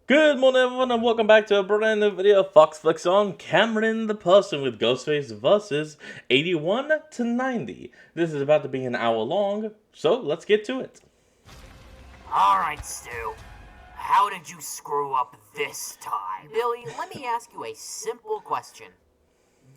Good morning everyone and welcome back to a brand new video of Fox Flicks on Cameron the Person with Ghostface versus 81 to 90. This is about to be an hour long, so let's get to it. Alright, Stu. How did you screw up this time? Billy, let me ask you a simple question.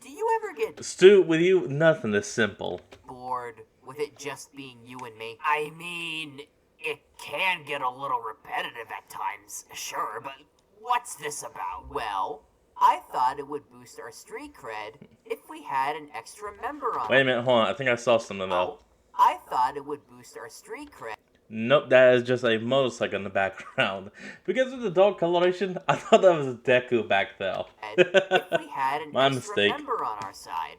Do you ever get Stu, with you, nothing is simple. bored with it just being you and me? I mean, it can get a little repetitive at times, sure, but what's this about? Well, I thought it would boost our street cred if we had an extra member on. Wait a minute, hold on, I think I saw something though. I thought it would boost our street cred. Nope, that is just a motorcycle in the background. Because of the dark coloration, I thought that was Deku back there. If we had an My extra mistake. member on our side.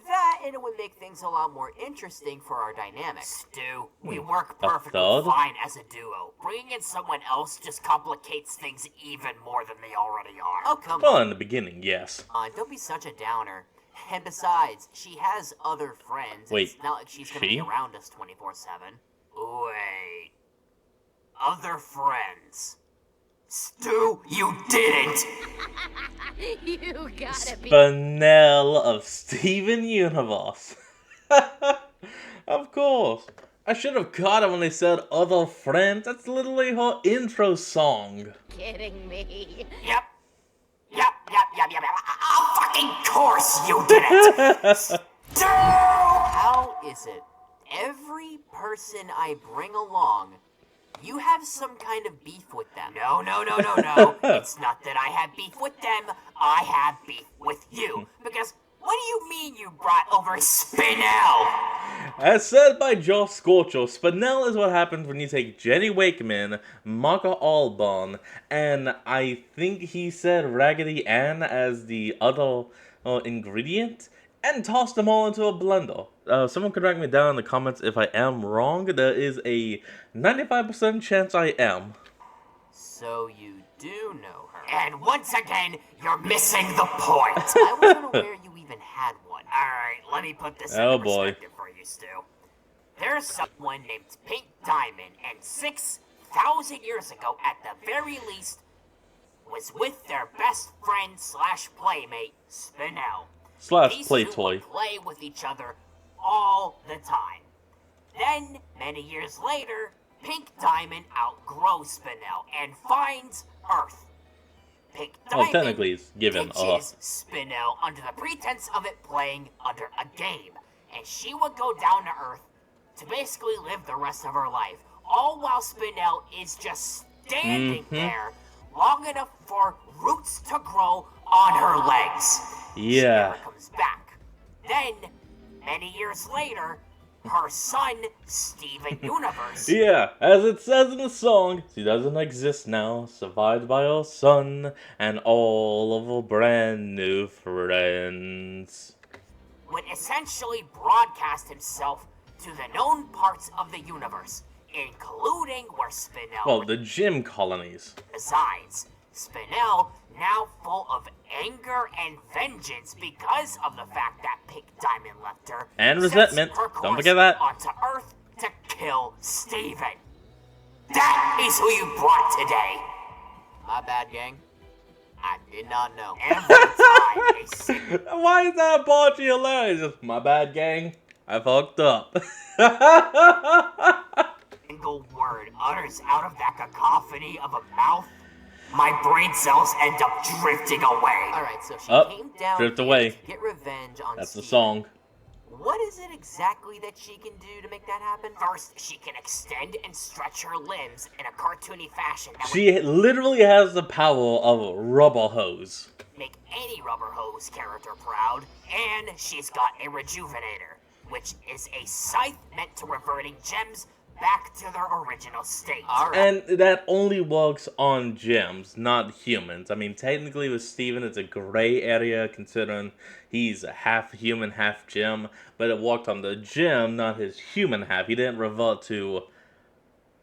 That, and it would make things a lot more interesting for our dynamics. Stu, we work perfectly thud? fine as a duo. Bringing in someone else just complicates things even more than they already are. Oh, come Well, on. in the beginning, yes. Don't be such a downer. And besides, she has other friends. Wait, It's not like she's gonna she? be around us 24/7. Wait. Other friends. Stu, you didn't! You gotta be. Spinel of Steven Universe. Of course. I should have caught it when they said other friends. That's literally her intro song. Kidding me. Yep. Of fucking course you did it! Stu! How is it every person I bring along, you have some kind of beef with them? No. It's not that I have beef with them, I have beef with you. Because what do you mean you brought over Spinel? As said by Joe Scorcho, Spinel is what happens when you take Jenny Wakeman, Marka Albon, and I think he said Raggedy Ann as the other ingredient, and toss them all into a blender. Someone could write me down in the comments if I am wrong. There is a 95% chance I am. So you do know her. And once again, you're missing the point. I wasn't aware you even had one. Alright, let me put this Oh, into boy. perspective for you, Stu. There's someone named Pink Diamond, and 6,000 years ago, at the very least, was with their best friend slash playmate, Spinel. Slash These play two toy. would play with each other all the time. Then, many years later, Pink Diamond outgrows Spinel and finds Earth. Pink Well, Diamond technically it's given ditches Spinel under the pretense of it playing under a game, and she would go down to Earth to basically live the rest of her life, all while Spinel is just standing there long enough for roots to grow on her legs. She Yeah. never comes back. Then, many years later, her son, Steven Universe, Yeah, as it says in the song, she doesn't exist now, survived by her son and all of her brand new friends. would essentially broadcast himself to the known parts of the universe, including where Spinel Well, the gym colonies. resides. Spinel, now full of anger and vengeance because of the fact that Pink Diamond left her, And sets resentment. her Don't course forget that. onto Earth to kill Steven. That is who you brought today. My bad, gang. I did not know. Every time a Why is that part hilarious? Just, my bad, gang. I fucked up. single word utters out of that cacophony of a mouth, my brain cells end up drifting away. Alright, so she came down drift here away. to get revenge on That's the Steven. song. What is it exactly that she can do to make that happen? First, she can extend and stretch her limbs in a cartoony fashion that She literally has the power of rubber hose. would make any rubber hose character proud. And she's got a rejuvenator, which is a scythe meant to reverting gems back to their original state. Alright. And that only works on gems, not humans. I mean, technically with Steven, it's a gray area considering he's half human, half gem. But it worked on the gem, not his human half. He didn't revert to...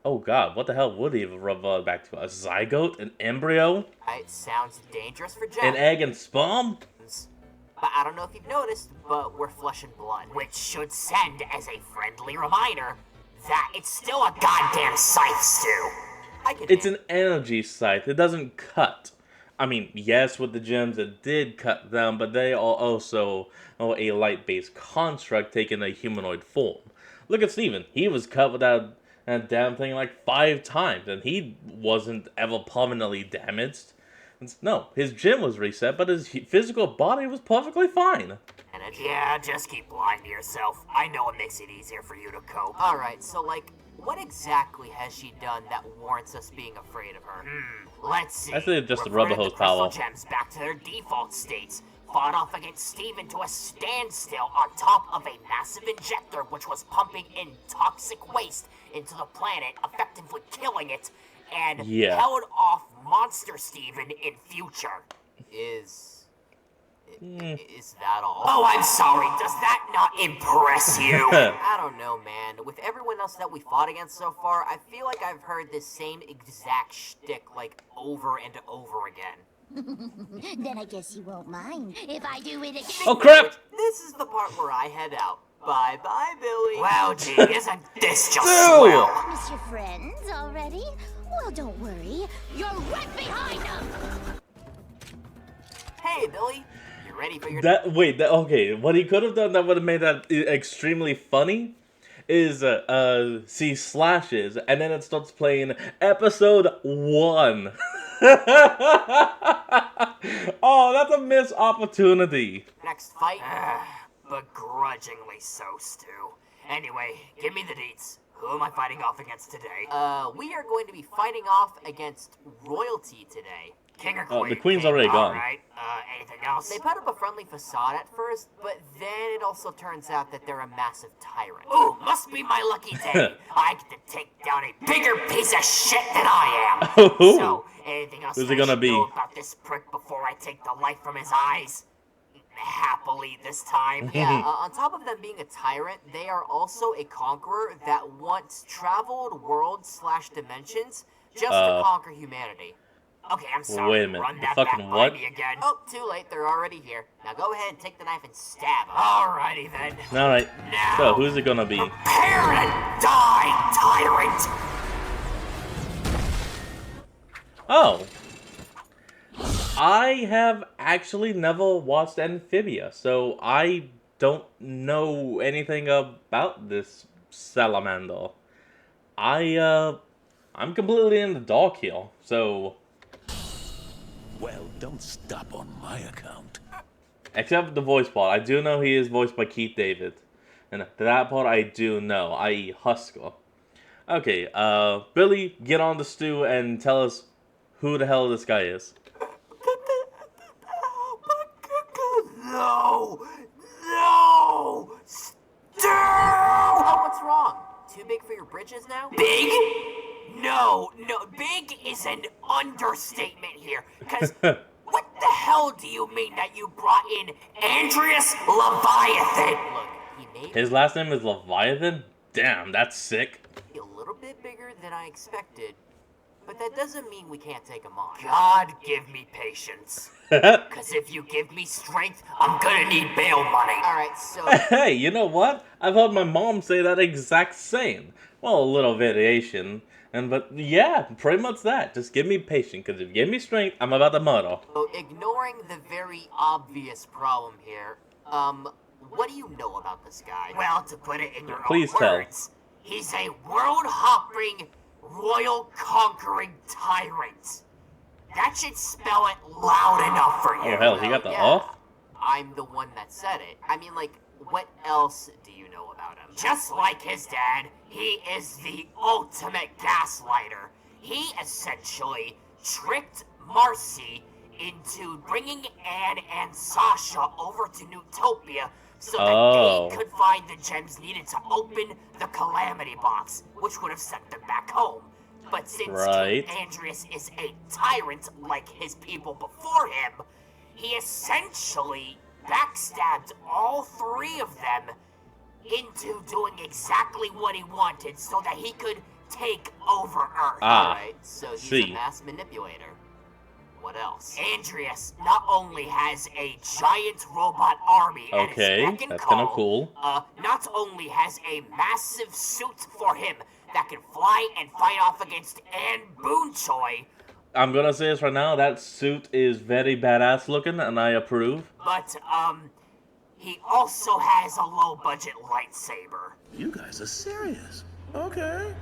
Oh god, what the hell would he revert back to? A zygote? An embryo? It sounds dangerous for An gems. egg and sperm? But I don't know if you've noticed, but we're flesh and blood. Which should send as a friendly reminder that it's still a goddamn scythe, Stu. It's an energy scythe. It doesn't cut. I mean, yes, with the gems it did cut them, but they are also a light-based construct taking a humanoid form. Look at Steven. He was cut with that damn thing like 5 times, and he wasn't ever permanently damaged. No, his gem was reset, but his physical body was perfectly fine. Yeah, just keep lying to yourself. I know it makes it easier for you to cope. Alright, so like, what exactly has she done that warrants us being afraid of her? Let's see. I think just the rubber hose power. Gems back to their default states. Fought off against Steven to a standstill on top of a massive injector which was pumping in toxic waste into the planet, effectively killing it, and held off Monster Steven in future. Is that all? Oh, I'm sorry. Does that not impress you? I don't know, man. With everyone else that we fought against so far, I feel like I've heard this same exact shtick, like, over and over again. Then I guess you won't mind if I do it again. Oh, crap! This is the part where I head out. Bye-bye, Billy. Wow, gee, isn't this just swell? Miss your friends already? Well, don't worry. You're right behind them! Hey, Billy. Ready for your okay, what he could have done that would have made that extremely funny is see slashes and then it starts playing episode 1. Oh, that's a missed opportunity. Next fight? Begrudgingly so, Stu. Anyway, give me the deets. Who am I fighting off against today? We are going to be fighting off against royalty today. King or Queen? The Queen's already gone. Alright, anything else? They put up a friendly facade at first, but then it also turns out that they're a massive tyrant. Ooh, must be my lucky day. I get to take down a bigger piece of shit than I am. So, anything else Who's it gonna be? Know about this prick before I take the light from his eyes? Happily this time. Yeah, on top of them being a tyrant, they are also a conqueror that once traveled worlds/dimensions just to conquer humanity. Okay, I'm sorry. Wait a minute. Run that fucking back what? by me again. Oh, too late. They're already here. Now go ahead and take the knife and stab them. Alrighty then. Alright. Now, So, who's it gonna be? Prepare to die, tyrant! Oh. I have actually never watched Amphibia, so I don't know anything about this salamander. I'm completely in the dark here, so... Well, don't stop on my account. Except the voice part. I do know he is voiced by Keith David. And that part I do know, i.e. Husker. Okay, Billy, get on the stew and tell us who the hell this guy is. No! No! Stu! Oh, what's wrong? Too big for your britches now? Big? No, big is an understatement here. Because what the hell do you mean that you brought in Andreas Leviathan? Look, he made His last name is Leviathan? Damn, that's sick. a little bit bigger than I expected. But that doesn't mean we can't take him on. God give me patience. Because if you give me strength, I'm gonna need bail money. Alright, so... Hey, you know what? I've heard my mom say that exact same. Well, a little variation. But yeah, pretty much that. Just give me patience, because if you give me strength, I'm about to murder. So, ignoring the very obvious problem here, what do you know about this guy? Well, to put it in your Please own tell. words, he's a world-hopping, royal-conquering tyrant. That should spell it loud enough for you. Oh, hell, he got the off? I'm the one that said it. I mean, like, what else do you know about him? Just like his dad, he is the ultimate gaslighter. He essentially tricked Marcy into bringing Anne and Sasha over to Newtopia so that they could find the gems needed to open the Calamity Box, which would have sent them back home. But since King Andreas is a tyrant like his people before him, he essentially backstabbed all 3 of them into doing exactly what he wanted so that he could take over Earth. Alright, so he's a mass manipulator. What else? Andreas not only has a giant robot army at his beck and that's call, kind of cool. not only has a massive suit for him that can fly and fight off against Anne Boonchoi. I'm gonna say this right now, that suit is very badass looking, and I approve. But, he also has a low-budget lightsaber. You guys are serious. Okay.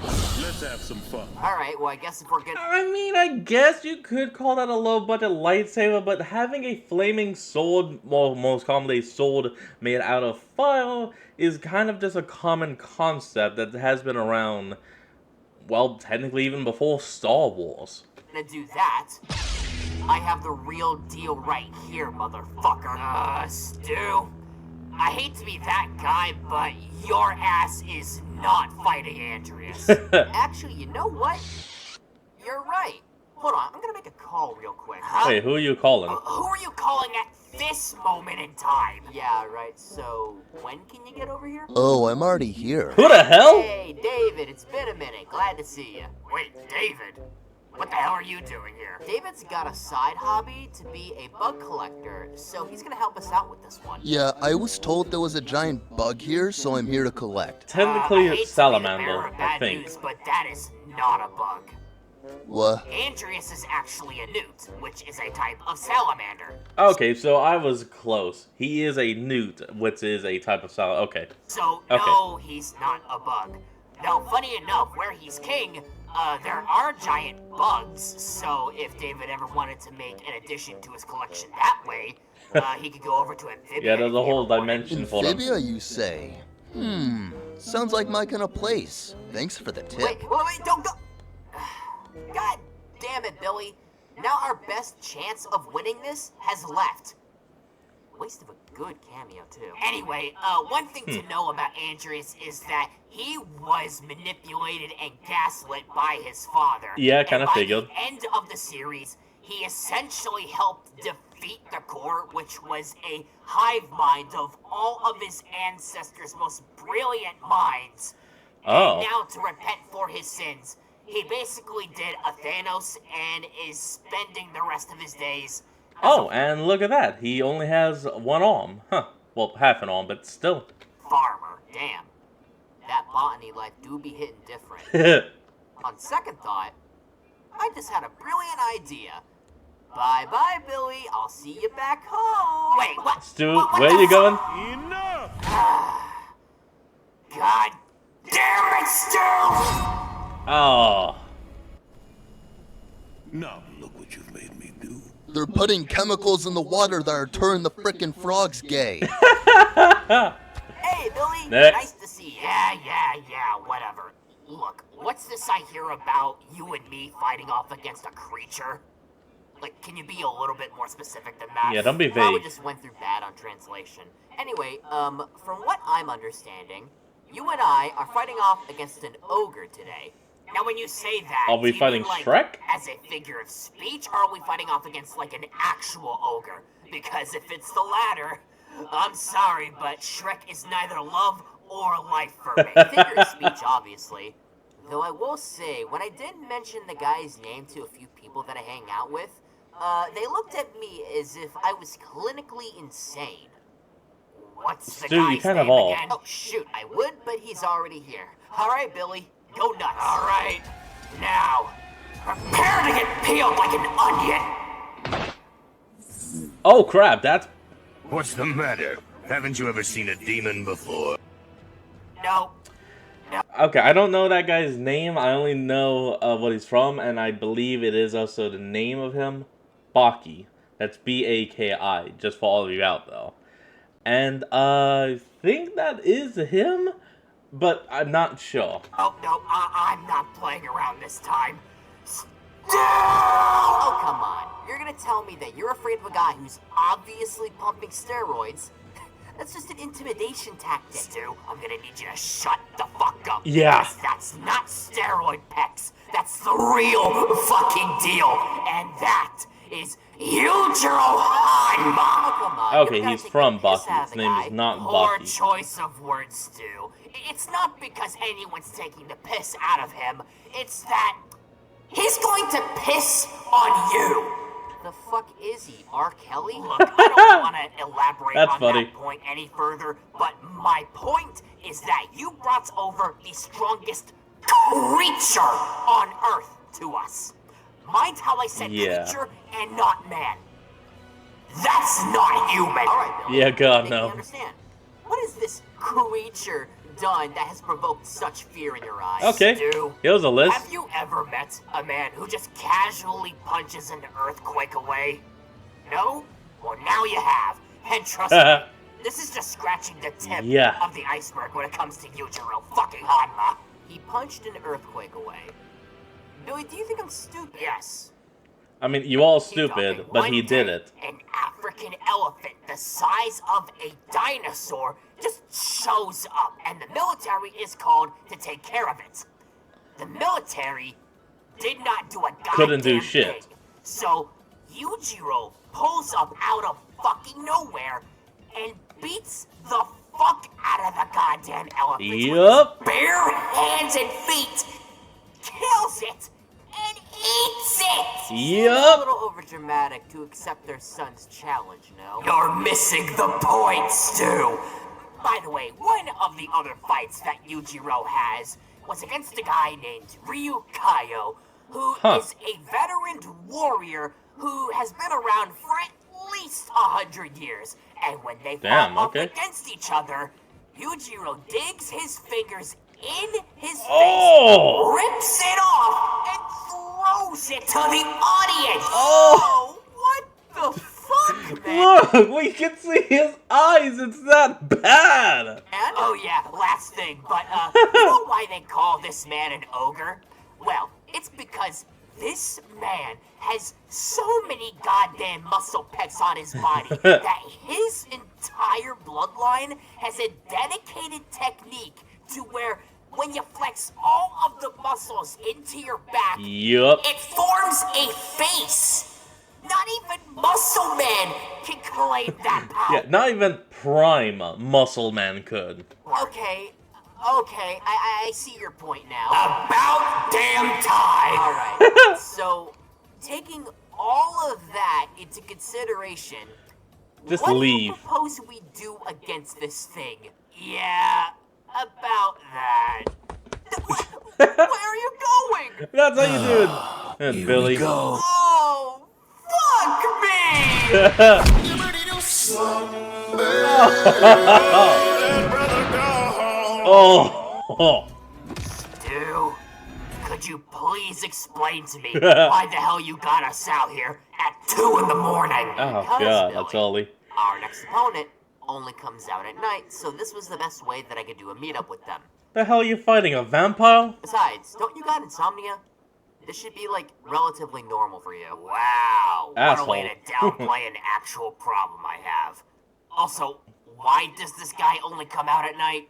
Let's have some fun. Alright, well, I guess if we're gonna... I mean, I guess you could call that a low-budget lightsaber, but having a flaming sword, well, most commonly a sword made out of fire, is kind of just a common concept that has been around, well, technically even before Star Wars. do that, I have the real deal right here, motherfucker. Stu, I hate to be that guy, but your ass is not fighting Andreas. Actually, you know what? You're right. Hold on, I'm gonna make a call real quick. Huh? Wait, who are you calling? Who are you calling at this moment in time? Yeah, right, so when can you get over here? Oh, I'm already here. Who the hell? Hey, David, it's been a minute. Glad to see you. Wait, David? What the hell are you doing here? David's got a side hobby to be a bug collector, so he's gonna help us out with this one. Yeah, I was told there was a giant bug here, so I'm here to collect. Technically, I hate it's to be the bearer salamander, of I bad think. news, but that is not a bug. What? Andreas is actually a newt, which is a type of salamander. Okay, so I was close. He is a newt, which is a type of salad. Okay. So, Okay. no, he's not a bug. Now, funny enough, where he's king, there are giant bugs, so if David ever wanted to make an addition to his collection that way, he could go over to Amphibia. Yeah, there's a if he whole ever wanted. dimension for them. Amphibia, you say? Sounds like my kind of place. Thanks for the tip. Wait, don't go! God damn it, Billy. Now our best chance of winning this has left. Waste of a good cameo, too. Anyway, one thing to know about Andreas is that he was manipulated and gaslit by his father. Yeah, kinda And figured. By the end of the series, he essentially helped defeat the Corps, which was a hive mind of all of his ancestors' most brilliant minds. Oh. And now to repent for his sins, he basically did a Thanos and is spending the rest of his days. Oh, and look at that. He only has one arm. Huh. Well, half an arm, but still. Farmer. Damn. That botany life do be hitting different. On second thought, I just had a brilliant idea. Bye-bye, Billy. I'll see you back home. Wait, what? Stu, What where the you going? Enough! God damn it, Stu! Oh. Now look what you've made me do. They're putting chemicals in the water that are turning the frickin' frogs gay. Hey, Billy. Next. Nice to see you. Yeah, whatever. Look, what's this I hear about you and me fighting off against a creature? Like, can you be a little bit more specific than that? Yeah, don't be Probably vague. just went through bad on translation. Anyway, from what I'm understanding, you and I are fighting off against an ogre today. Now, when you say that, Are we do you fighting mean, like, Shrek? as a figure of speech, or are we fighting off against, like, an actual ogre? Because if it's the latter, I'm sorry, but Shrek is neither love or life for me. Figure of speech, obviously. Though I will say, when I did mention the guy's name to a few people that I hang out with, they looked at me as if I was clinically insane. What's the Stu, you guy's kind of name are. again? Oh, shoot, I would, but he's already here. All right, Billy, go nuts. All right, now, prepare to get peeled like an onion. Oh, crap. That's... What's the matter? Haven't you ever seen a demon before? No, Okay, I don't know that guy's name. I only know what he's from, and I believe it is also the name of him. Baki. That's B-A-K-I, just for all of you out, though. And I think that is him, but I'm not sure. oh no, I'm not playing around this time. Oh, come on. You're gonna tell me that you're afraid of a guy who's obviously pumping steroids? That's just an intimidation tactic. Stu, I'm gonna need you to shut the fuck up. Yeah. Because that's not steroid pecs. That's the real fucking deal. And that is Yujiro Hanma. Oh, come on. Okay, You're gonna he's take from the piss Baki. out of His the name is guy. not Poor Baki. choice of words, Stu. It's not because anyone's taking the piss out of him. It's that he's going to piss on you. The fuck is he, R. Kelly? Look, I don't want to elaborate That's on funny. that point any further, but my point is that you brought over the strongest creature on Earth to us. Mind how I said creature and not man. That's not human. All right, Billy. Yeah, God, Make me no. understand. What is this creature done that has provoked such fear in your eyes? Okay, Stu, here's a list. have you ever met a man who just casually punches an earthquake away? No? Well, now you have. And trust me, this is just scratching the tip of the iceberg when it comes to Yujiro fucking Hanma. He punched an earthquake away. Billy, do you think I'm stupid? Yes. I mean, you all stupid, but he did it. An African elephant the size of a dinosaur just shows up, and the military is called to take care of it. The military did not do a goddamn Couldn't do shit. thing. So Yujiro pulls up out of fucking nowhere and beats the fuck out of the goddamn elephant with his bare hands and feet, kills it, and eats it! Yep. A little overdramatic to accept their son's challenge, no? You're missing the point, Stu! By the way, one of the other fights that Yujiro has was against a guy named Ryu Kaio, who is a veteran warrior who has been around for at least 100 years. And when they fall up against each other, Yujiro digs his fingers in his face, rips it off, and throws it to the audience. Oh, what the fuck, man? Look, we can see his eyes. It's that bad. And, oh yeah, last thing, but you know why they call this man an ogre? Well, it's because this man has so many goddamn muscle pecs on his body that his entire bloodline has a dedicated technique to where when you flex all of the muscles into your back, it forms a face. Not even Muscle Man can claim that power. Yeah, not even Prime Muscle Man could. Okay, I see your point now. About damn time! Alright, so, taking all of that into consideration, Just what leave. do you propose we do against this thing? Yeah, about that. Where are you going? That's how you do it, Billy. Oh, fuck me! Oh. Stu, could you please explain to me why the hell you got us out here at 2 in the morning? Oh, Because, God, Billy, that's Ollie. our next opponent only comes out at night, so this was the best way that I could do a meetup with them. The hell are you fighting, a vampire? Besides, don't you got insomnia? This should be, like, relatively normal for you. Wow, Asshole. what a way to downplay an actual problem I have. Also, why does this guy only come out at night?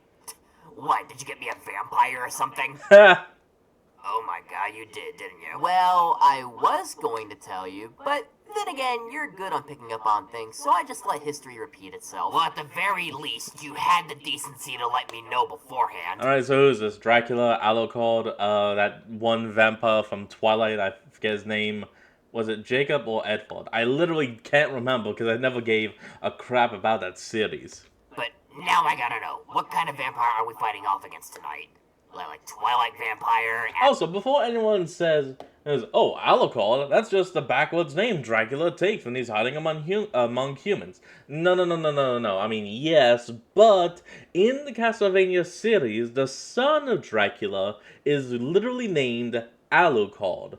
What, did you get me a vampire or something? Oh my god, you did, didn't you? Well, I was going to tell you, but then again, you're good on picking up on things, so I just let history repeat itself. Well, at the very least, you had the decency to let me know beforehand. Alright, so who's this? Dracula, Alucard, that one vampire from Twilight, I forget his name. Was it Jacob or Edward? I literally can't remember because I never gave a crap about that series. But now I gotta know, what kind of vampire are we fighting off against tonight? Like Twilight vampire? Also, before anyone says, oh, Alucard, that's just the backwards name Dracula takes when he's hiding among humans. No. I mean, yes, but in the Castlevania series, the son of Dracula is literally named Alucard.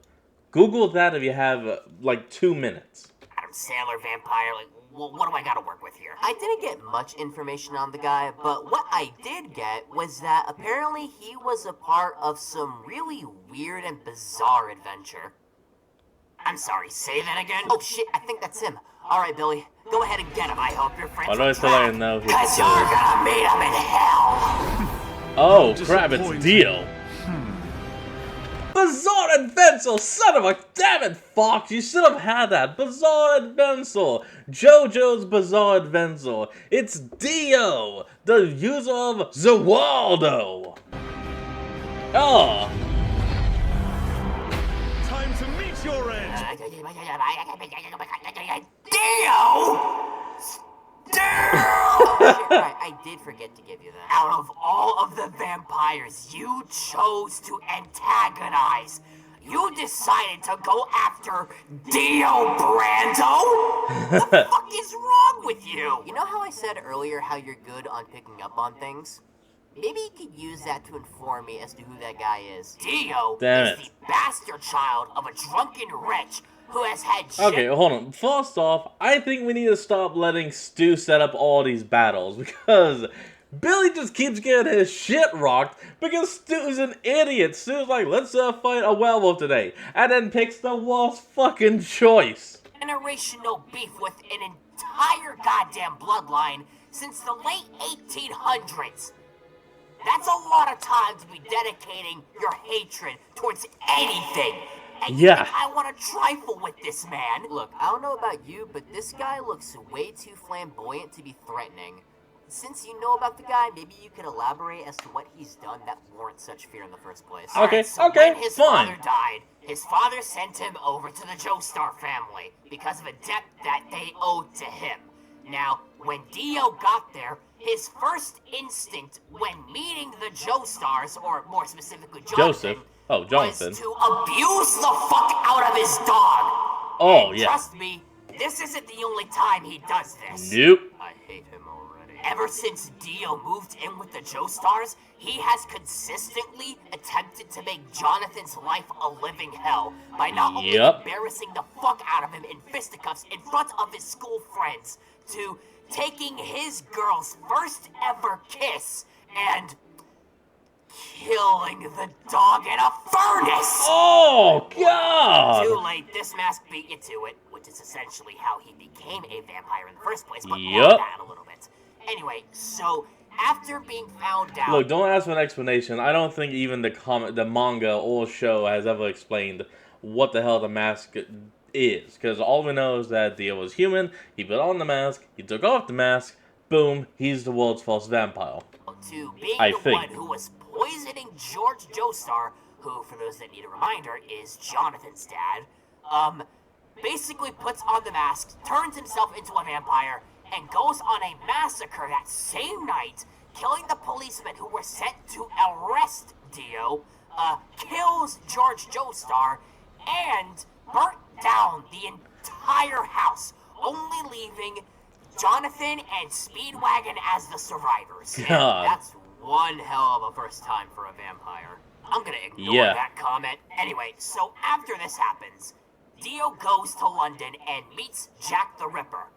Google that if you have, like, 2 minutes. Adam Sandler vampire, like, what do I gotta work with here? I didn't get much information on the guy, but what I did get was that apparently he was a part of some really weird and bizarre adventure. I'm sorry, say that again? Oh shit, I think that's him. Alright, Billy, go ahead and get him. I hope your friends Why do I still let him know who because this you're is? gonna meet him in hell! Oh, crap, it's Dio. Bizarre Adventure, son of a damn it, Fox! You should have had that. Bizarre Adventure, JoJo's Bizarre Adventure. It's Dio, the user of Zawaldo. Oh. Time to meet your end. Dio! Right, I did forget to give you that. Out of all of the vampires you chose to antagonize, you decided to go after Dio Brando? What the fuck is wrong with you? You know how I said earlier how you're good on picking up on things? Maybe you could use that to inform me as to who that guy is. Dio is the bastard child of a drunken wretch who has had Okay, hold on. First off, I think we need to stop letting Stu set up all these battles, because Billy just keeps getting his shit rocked because Stu's an idiot. Stu's like, let's fight a werewolf today, and then picks the worst fucking choice. Generational beef with an entire goddamn bloodline since the late 1800s. That's a lot of time to be dedicating your hatred towards anything. And yeah. I want to trifle with this man. Look, I don't know about you, but this guy looks way too flamboyant to be threatening. Since you know about the guy, maybe you could elaborate as to what he's done that warrants such fear in the first place. Okay, Right, so okay, when his fine. father died, his father sent him over to the Joestar family because of a debt that they owed to him. Now, when Dio got there, his first instinct when meeting the Joestars, or more specifically Jonathan, Jonathan, was to abuse the fuck out of his dog. Oh, and yeah. Trust me, this isn't the only time he does this. Nope. I hate him already. Ever since Dio moved in with the Joestars, he has consistently attempted to make Jonathan's life a living hell by not only embarrassing the fuck out of him in fisticuffs in front of his school friends, to taking his girl's first ever kiss and killing the dog in a furnace! Oh, God! Too late, this mask beat you to it, which is essentially how he became a vampire in the first place, but more on that a little bit. Anyway, so after being found out... Look, don't ask for an explanation. I don't think even the manga or show has ever explained what the hell the mask is. Because all we know is that Dio was human, he put on the mask, he took off the mask, boom, he's the world's first vampire. To being one who was poisoning George Joestar, who, for those that need a reminder, is Jonathan's dad, basically puts on the mask, turns himself into a vampire, and goes on a massacre that same night, killing the policemen who were sent to arrest Dio, kills George Joestar, and burnt down the entire house, only leaving Jonathan and Speedwagon as the survivors. God. That's one hell of a first time for a vampire. I'm gonna ignore that comment. Anyway, so after this happens, Dio goes to London and meets Jack the Ripper.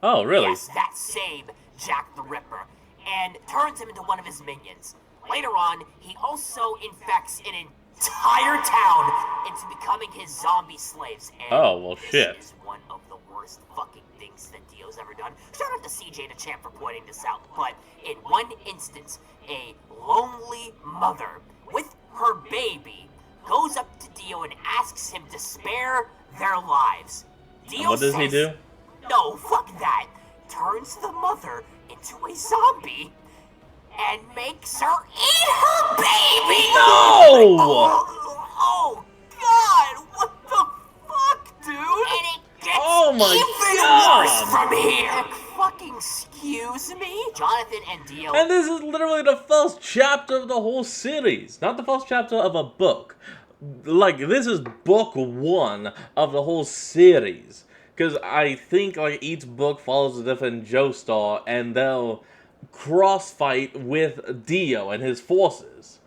Oh, really? Yes, that same Jack the Ripper. And turns him into one of his minions. Later on, he also infects an entire town into becoming his zombie slaves. And this is one of the worst fucking things that Dio's ever done. Shout out to CJ the Champ for pointing this out. But in one instance, a lonely mother with her baby goes up to Dio and asks him to spare their lives. Dio and what does he do? No, fuck that. Turns the mother into a zombie and makes her eat her baby! No! Oh, God, what the fuck, dude? And it gets God. worse from here. Fucking excuse me? Jonathan and Dio... And this is literally the first chapter of the whole series. Not the first chapter of a book. Like, this is book 1 of the whole series. Because I think like each book follows a different Joestar, and they'll cross-fight with Dio and his forces.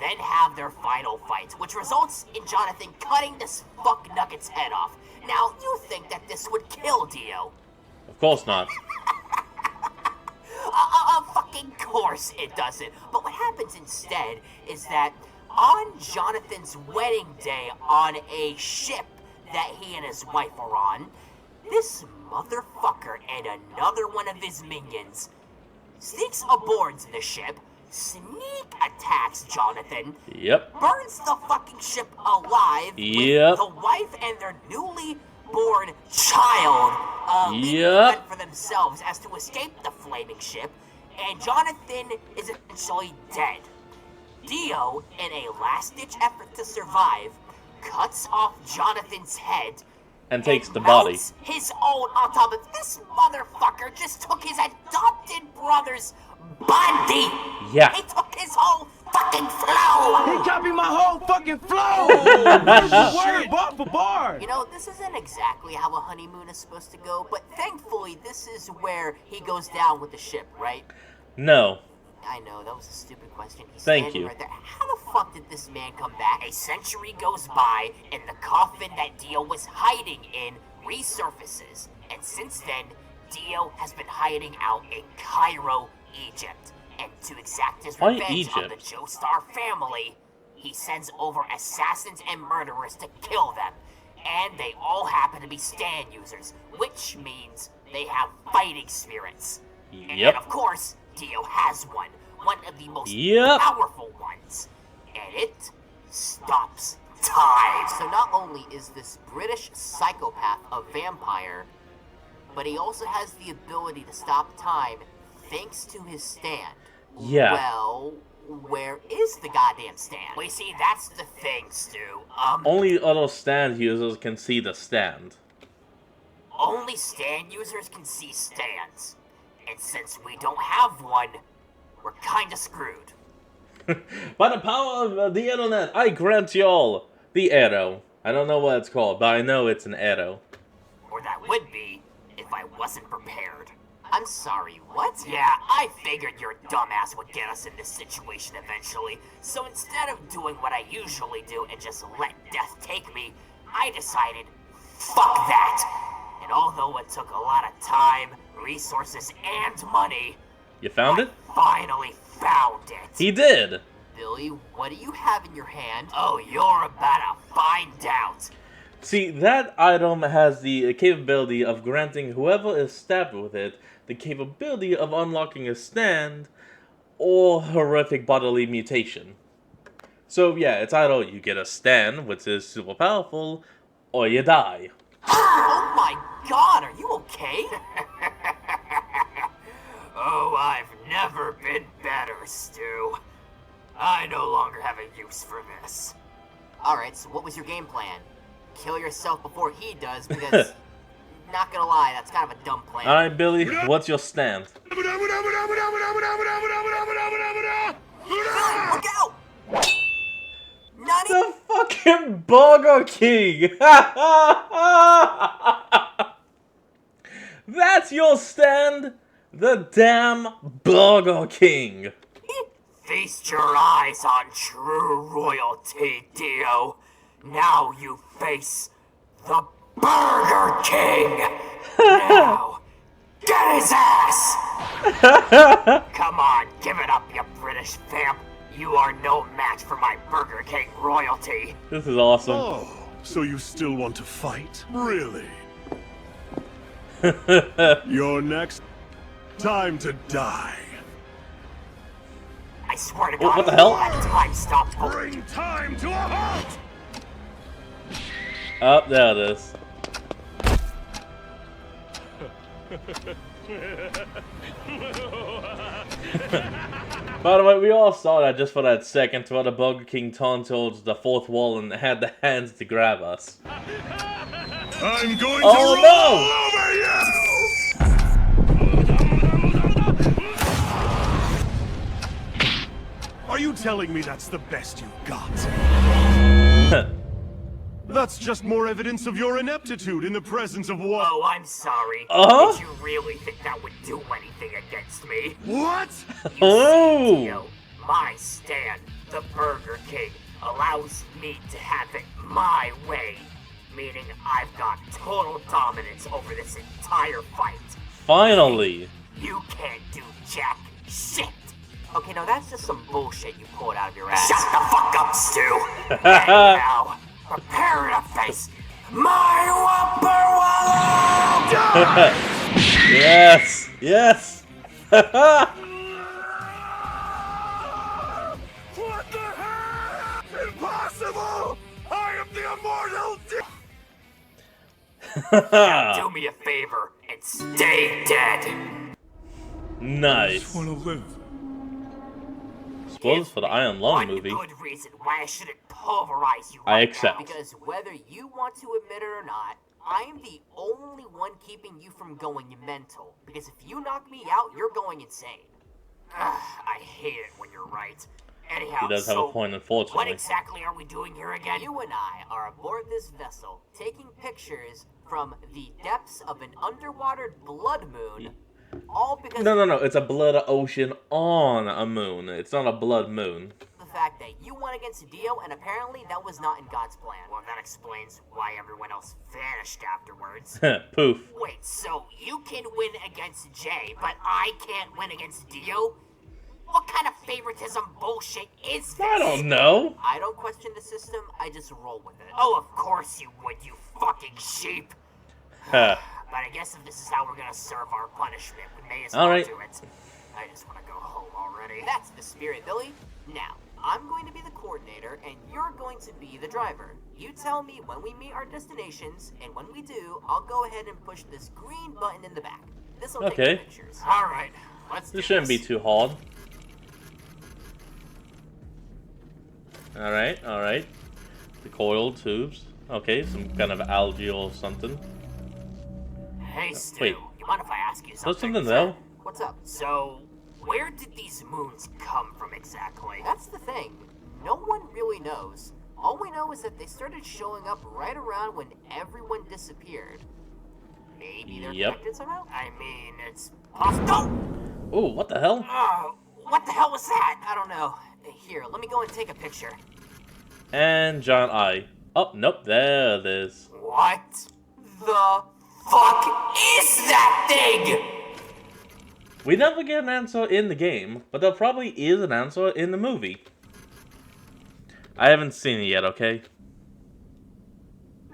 Then have their final fight, which results in Jonathan cutting this fuck nugget's head off. Now, you think that this would kill Dio? Of course not. Fucking course it doesn't. But what happens instead is that on Jonathan's wedding day on a ship that he and his wife are on, this motherfucker and another one of his minions sneaks aboard the ship, sneak attacks Jonathan, burns the fucking ship alive with the wife and their newly born child, leaving for themselves as to escape the flaming ship, and Jonathan is essentially dead. Dio, in a last-ditch effort to survive, cuts off Jonathan's head, and takes the melts body. his own on top of this motherfucker just took his adopted brother's body. Yeah. He took his whole fucking flow. He copied my whole fucking flow! Word, bar for bar! You know, this isn't exactly how a honeymoon is supposed to go, but thankfully this is where he goes down with the ship, right? No. I know, that was a stupid question. He's Thank standing you. right there. How the fuck did this man come back? A century goes by, and the coffin that Dio was hiding in resurfaces. And since then, Dio has been hiding out in Cairo, Egypt. And to exact his Why revenge on the Egypt? Joestar family, he sends over assassins and murderers to kill them. And they all happen to be stand users, which means they have fighting spirits. And Yep. of course, Dio has one of the most Yep. powerful ones, and it stops time. So not only is this British psychopath a vampire, but he also has the ability to stop time thanks to his stand. Yeah. Well, where is the goddamn stand? Well, you see, that's the thing, Stu. Only other stand users can see the stand. Only stand users can see stands. And since we don't have one, we're kinda screwed. By the power of the internet, I grant y'all the arrow. I don't know what it's called, but I know it's an arrow. Or that would be, if I wasn't prepared. I'm sorry, what? Yeah, I figured your dumbass would get us in this situation eventually, so instead of doing what I usually do and just let death take me, I decided, fuck that! And although it took a lot of time, resources, and money, You found it? finally found it! He did! Billy, what do you have in your hand? Oh, you're about to find out! See, that item has the capability of granting whoever is stabbed with it the capability of unlocking a stand or horrific bodily mutation. So yeah, it's either you get a stand, which is super powerful, or you die. Oh my god, are you okay? Oh, I've never been better, Stu. I no longer have a use for this. Alright, so what was your game plan? Kill yourself before he does, because, not gonna lie, that's kind of a dumb plan. Alright, Billy, what's your stand? Billy, look out! Nutty! The fucking Burger King! That's your stand? The damn Burger King! Feast your eyes on true royalty, Dio. Now you face the Burger King. Now, get his ass! Come on, give it up, you British vamp. You are no match for my Burger King royalty. This is awesome. Oh, so you still want to fight? Really? You're next. Time to die. I swear to God, what the hell? that time stop. Bring time to a halt! Oh, there it is. By the way, we all saw that just for that second where the Burger King turned towards the fourth wall and had the hands to grab us. I'm going to Oh, roll no! over you! Are you telling me that's the best you got? That's just more evidence of your ineptitude in the presence of what? Oh, I'm sorry. Uh-huh. Did you really think that would do anything against me? What? Oh! Dio, my stand, the Burger King, allows me to have it my way. Meaning I've got total dominance over this entire fight. Finally! You can't do jack shit. Okay, now that's just some bullshit you pulled out of your ass. Shut the fuck up, Stu. And now, prepare to face my Whopper Wallow! Yes! Yes! What the hell? Impossible! I am the immortal Do me a favor and stay dead. Nice. wanna live. Spoilers for the Iron Lung movie. One good reason why I shouldn't pulverize you I right accept. now, because whether you want to admit it or not, I am the only one keeping you from going mental. Because if you knock me out, you're going insane. I hate it when you're right. Anyhow, He does have a point, what unfortunately. exactly are we doing here again? You and I are aboard this vessel, taking pictures from the depths of an underwater blood moon, all because No. It's a blood ocean on a moon. It's not a blood moon. the fact that you won against Dio, and apparently that was not in God's plan. Well, that explains why everyone else vanished afterwards. Poof. Wait, so you can win against Jay, but I can't win against Dio? What kind of favoritism bullshit is this? I don't know. I don't question the system, I just roll with it. Oh, of course you would, you fucking sheep. Huh. But I guess if this is how we're gonna serve our punishment, we may as All well right. do it. I just want to go home already. That's the spirit, Billy. Now, I'm going to be the coordinator, and you're going to be the driver. You tell me when we meet our destinations, and when we do, I'll go ahead and push this green button in the back. This'll take Okay. the pictures. All right, let's do This shouldn't be this. too hard. Alright. The coiled tubes. Okay, some kind of algae or something. Hey, Stu. wait. You mind if I ask you There's something? something there. What's up? So, where did these moons come from exactly? That's the thing. No one really knows. All we know is that they started showing up right around when everyone disappeared. Maybe they're Yep. connected somehow? I mean, it's possible. Oh, what the hell? What the hell was that? I don't know. Here, let me go and take a picture. And giant eye. Oh, nope, there it is. What the fuck is that thing? We never get an answer in the game, but there probably is an answer in the movie. I haven't seen it yet, okay?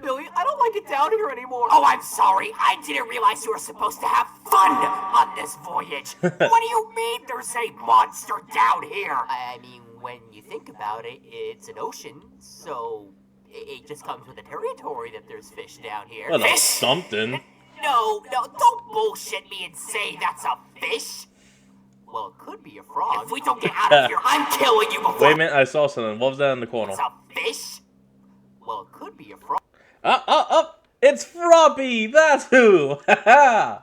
Billy, I don't like it down here anymore. Oh, I'm sorry. I didn't realize you were supposed to have fun on this voyage. What do you mean there's a monster down here? I mean, when you think about it, it's an ocean, so it just comes with the territory that there's fish down here. Well, that's Fish? something. No, don't bullshit me and say that's a fish. Well, it could be a frog. If we don't get out of here, I'm killing you before. Wait a minute, I saw something. What was that in the corner? It's a fish? Well, it could be a frog. It's Froppy! That's who! Haha!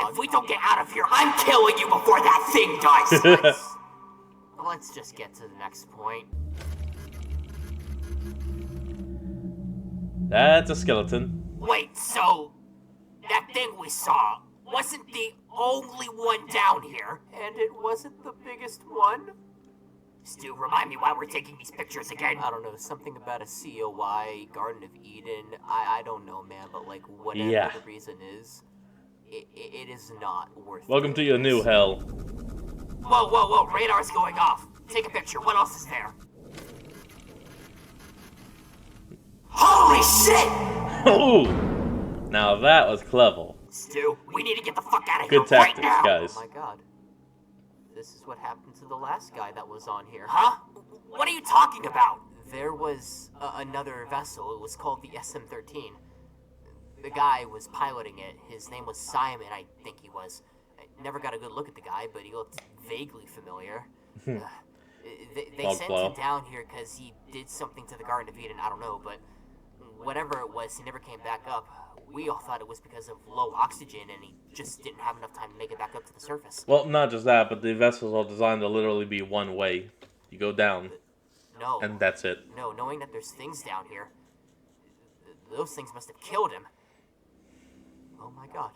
If we don't get out of here, I'm killing you before that thing does. Let's just get to the next point. That's a skeleton. Wait, so that thing we saw wasn't the only one down here? And it wasn't the biggest one? Stu, remind me why we're taking these pictures again. I don't know, something about a COI, Garden of Eden. I don't know, man, but like whatever Yeah. the reason is, it is not worth Welcome to doing your this. new hell. Whoa, radar's going off. Take a picture, what else is there? Holy shit! Oh! Now that was clever. Stu, we need to get the fuck out of here Good right tactics, now! guys. Oh my god. This is what happened to the last guy that was on here. Huh? What are you talking about? There was another vessel. It was called the SM-13. The guy was piloting it. His name was Simon, I think he was. I never got a good look at the guy, but he looked vaguely familiar. They Dog sent flow. him down here because he did something to the Garden of Eden. I don't know, but whatever it was, he never came back up. We all thought it was because of low oxygen, and he just didn't have enough time to make it back up to the surface. Well, not just that, but the vessels are designed to literally be one way. You go down, No. and that's it. No, knowing that there's things down here, those things must have killed him. Oh my god.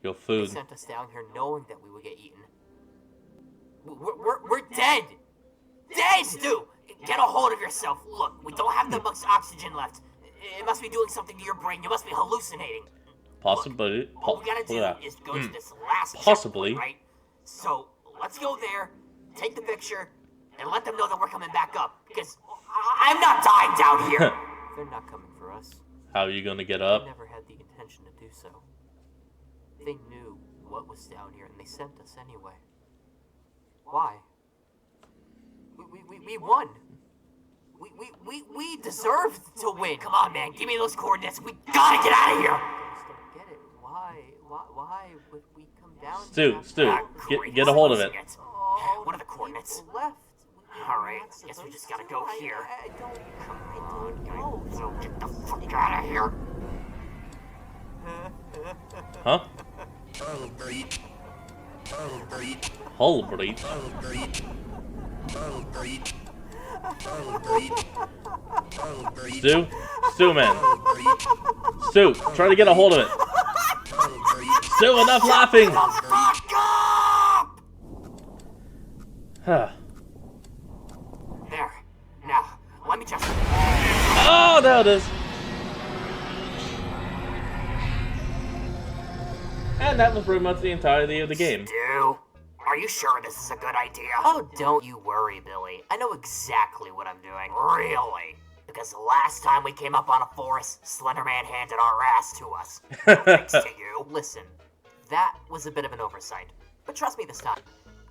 Your They food. sent us down here knowing that we would get eaten. We're dead! Dead, Stu! Get a hold of yourself. Look, we don't have that much oxygen left. It must be doing something to your brain. You must be hallucinating. Possibly. All we gotta do yeah. is go to this last Possibly. checkpoint, right? So, let's go there, take the picture, and let them know that we're coming back up. Because I'm not dying down here! They're not coming for us. How are you gonna get They up? never had the intention to do so. They knew what was down here, and they sent us anyway. Why? We won. We deserved to win. Come on, man, give me those coordinates. We gotta get out of here. I just don't get it. Why would we come down? Stu, Great, get a hold of it. losing What are the coordinates? Left. All right, guess we just gotta go here. I don't Come on, guys. So get the fuck out of here. Huh? Hull breed. Stu? Stu, man. Stu, try to get a hold of it. Stu, enough laughing! Fuck up! Huh. There. Now, let me just... Oh, there it is. And that was pretty much the entirety of the game. Stu, are you sure this is a good idea? Oh, don't you worry, Billy. I know exactly what I'm doing. Really? Because the last time we came up on a forest, Slenderman handed our ass to us. No thanks to you. Listen, that was a bit of an oversight. But trust me this time,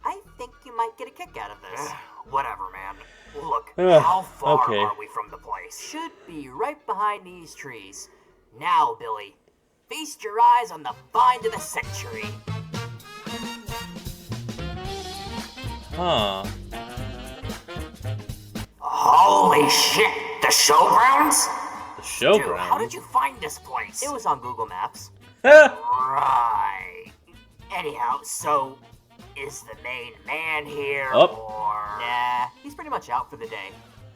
I think you might get a kick out of this. Whatever, man. Look, how far okay. are we from the place? Should be right behind these trees. Now, Billy, feast your eyes on the find of the century. Huh. Holy shit! The showgrounds? The Dude, showground? how did you find this place? It was on Google Maps. Huh. Right. Anyhow, so is the main man here, Up. or nah? He's pretty much out for the day.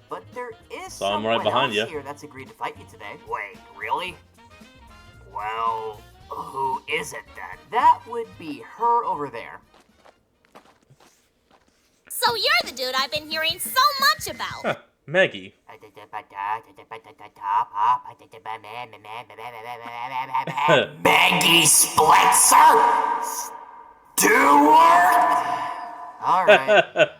But there is Saw him someone right behind else you. here that's agreed to fight you today. Wait, really? Well, who is it then? That would be her over there. So you're the dude I've been hearing so much about. Huh. Maggie. Maggie Splitzer? Stewart? Alright.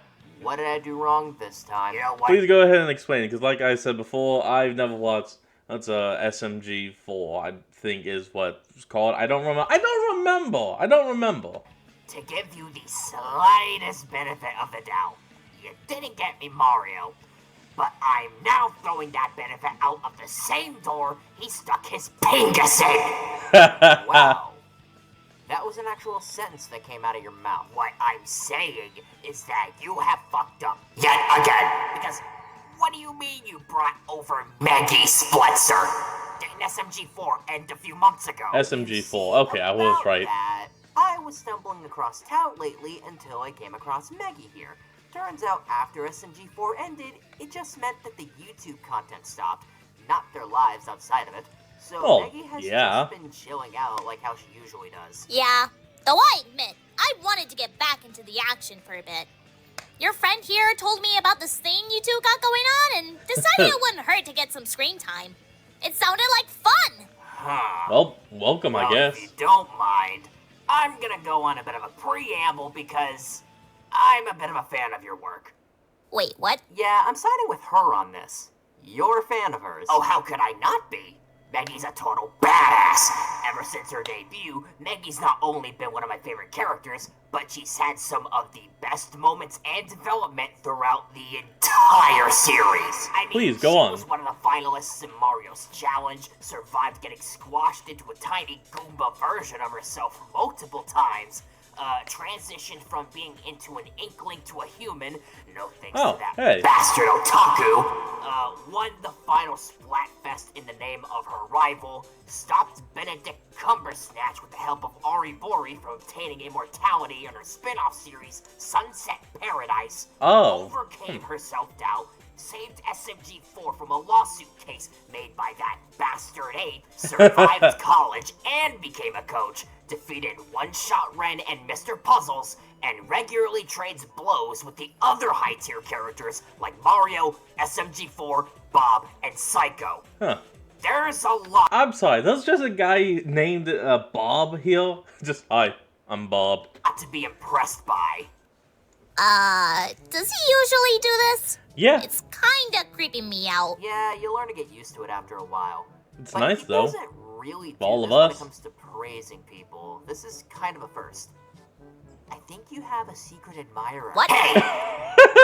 What did I do wrong this time? You know what? Please go ahead and explain it, because like I said before, I've never watched. That's a SMG4, I think is what it's called. I don't remember. I don't remember. To give you the slightest benefit of the doubt, you didn't get me Mario. But I'm now throwing that benefit out of the same door he stuck his pingus in! Wow. That was an actual sentence that came out of your mouth. What I'm saying is that you have fucked up yet again. Because what do you mean you brought over Maggie Splitzer? Didn't SMG4 end a few months ago? SMG4. Okay, I was About right. that, I was stumbling across town lately until I came across Maggie here. Turns out after SMG4 ended, it just meant that the YouTube content stopped, not their lives outside of it. So Oh, Maggie has yeah. just been chilling out like how she usually does. Yeah, though I admit, I wanted to get back into the action for a bit. Your friend here told me about this thing you two got going on and decided it wouldn't hurt to get some screen time. It sounded like fun! Huh. Well, welcome, I guess. If you don't mind, I'm gonna go on a bit of a preamble because I'm a bit of a fan of your work. Wait, what? Yeah, I'm siding with her on this. You're a fan of hers. Oh, how could I not be? Maggie's a total badass! Ever since her debut, Maggie's not only been one of my favorite characters, but she's had some of the best moments and development throughout the entire series. I mean, Please, go she on. was one of the finalists in Mario's challenge, survived getting squashed into a tiny Goomba version of herself multiple times, transitioned from being into an inkling to a human, no thanks Oh, to that hey. bastard Otaku, won the final Splatfest in the name of her rival, stopped Benedict Cumbersnatch with the help of Ari Bori from obtaining immortality in her spin-off series, Sunset Paradise, Oh. overcame her self-doubt, saved SMG4 from a lawsuit case made by that bastard ape, survived college and became a coach, defeated One-Shot Ren and Mr. Puzzles, and regularly trades blows with the other high-tier characters like Mario, SMG4, Bob, and Psycho. Huh. There's a lot I'm sorry, that's just a guy named Bob here? Just, hi, I'm Bob. to be impressed by. Does he usually do this? Yeah, It's kinda creeping me out. Yeah, you'll learn to get used to it after a while. it's But nice he though. doesn't really do all of this when us. it comes to praising people. This is kind of a first. I think you have a secret admirer. What? Hey!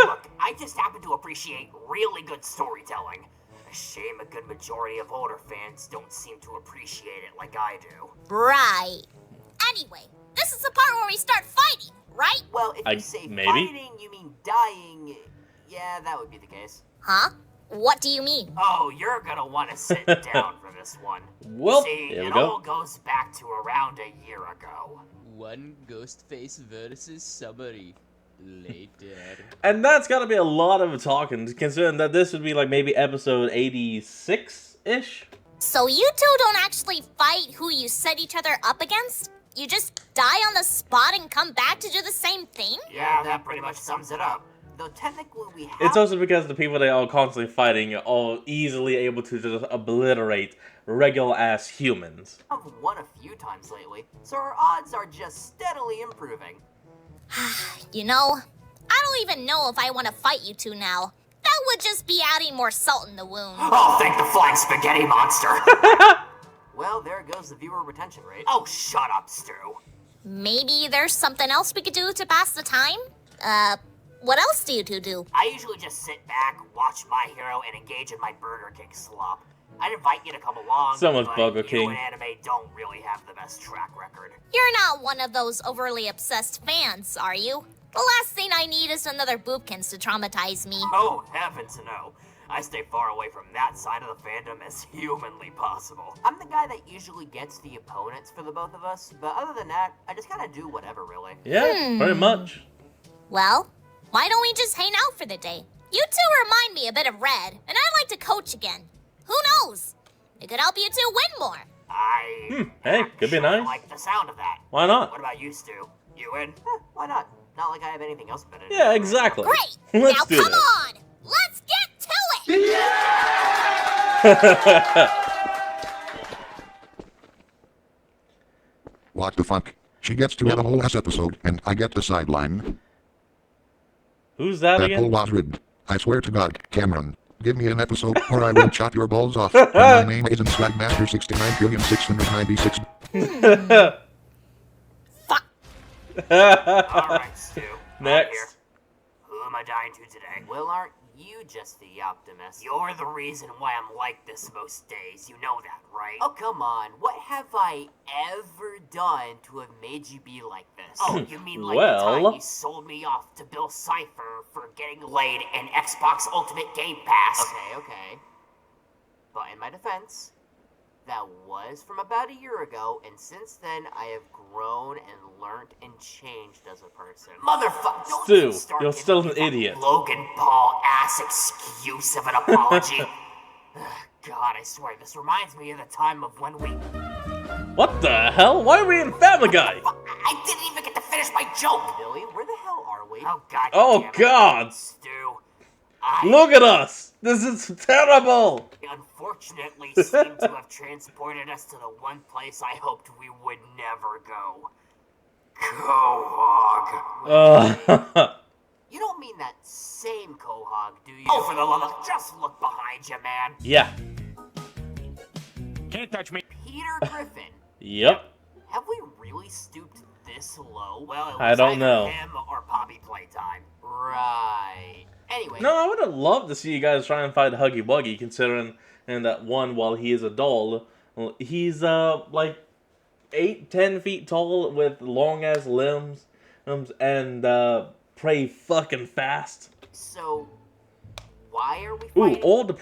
Look, I just happen to appreciate really good storytelling. A shame a good majority of older fans don't seem to appreciate it like I do. Right. Anyway, this is the part where we start fighting, right? Well, if I- you say maybe? fighting, you mean dying. Yeah, that would be the case. Huh? What do you mean? Oh, you're gonna want to sit down for this one. Well, See, here we it go. all goes back to around a year ago. One Ghostface versus somebody. Later. And that's gotta be a lot of talking, considering that this would be like maybe episode 86-ish. So you two don't actually fight who you set each other up against? You just die on the spot and come back to do the same thing? Yeah, that pretty much sums it up. Though technically we have... It's also because the people they are constantly fighting are all easily able to just obliterate regular-ass humans. I've won a few times lately, so our odds are just steadily improving. You know, I don't even know if I want to fight you two now. That would just be adding more salt in the wound. Oh, thank the flying spaghetti monster! Well, there goes the viewer retention rate. Oh, shut up, Stu. Maybe there's something else we could do to pass the time? What else do you two do? I usually just sit back, watch My Hero, and engage in my Burger King slop. I'd invite you to come along, So much but Burger you King. and anime don't really have the best track record. You're not one of those overly obsessed fans, are you? The last thing I need is another boopkins to traumatize me. Oh, heavens no. I stay far away from that side of the fandom as humanly possible. I'm the guy that usually gets the opponents for the both of us, but other than that, I just kind of do whatever, really. Yeah, pretty much. Well, why don't we just hang out for the day? You two remind me a bit of Red, and I'd like to coach again. Who knows? It could help you two win more. Hey, could be actually nice. like the sound of that. Why not? What about you, Stu? You in? Why not? Not like I have anything else better to do. Yeah, exactly. Great! Let's now do come this. on! Let's get to it! What the fuck? She gets to have a whole ass episode, and I get the sideline. Who's that That hole again? was rigged. I swear to God, Cameron. Give me an episode, or I will chop your balls off. And my name isn't Swagmaster 69,696. Fuck. Alright, Stu. I'm Next. here. Who am I dying to today? Well, aren't you just the optimist? You're the reason why I'm like this most days. You know that, right? Oh, come on. What have I ever done to have made you be like this? Oh, you mean like the Well- time you sold me off to Bill Cipher for getting laid in Xbox Ultimate Game Pass? Okay. But in my defense, that was from about a year ago, and since then I have grown and learned and changed as a person. Motherfucker! don't Stu, even start you're giving still me an that idiot. Logan Paul ass excuse of an apology. God, I swear, this reminds me of the time of when we... What the hell? Why are we in Family Guy? I didn't even get to finish my joke! Billy, where the hell are we? Oh, God. Oh, damn it. God. Stu, I... Look at us! This is terrible! unfortunately seem to have transported us to the one place I hoped we would never go. Quahog. You don't mean that same Quahog, do you? Oh, for the love of... Just look behind you, man. Yeah. Can't touch me. Peter Griffin. Yep. Have we really stooped this low? Well, it was I don't either know. him or Poppy Playtime. Right. Anyway. No, I would have loved to see you guys try and fight Huggy Wuggy, considering and that one, while he is a doll, he's like 8-10 feet tall with long ass limbs, and pray fucking fast. So, why are we Ooh, fighting all of the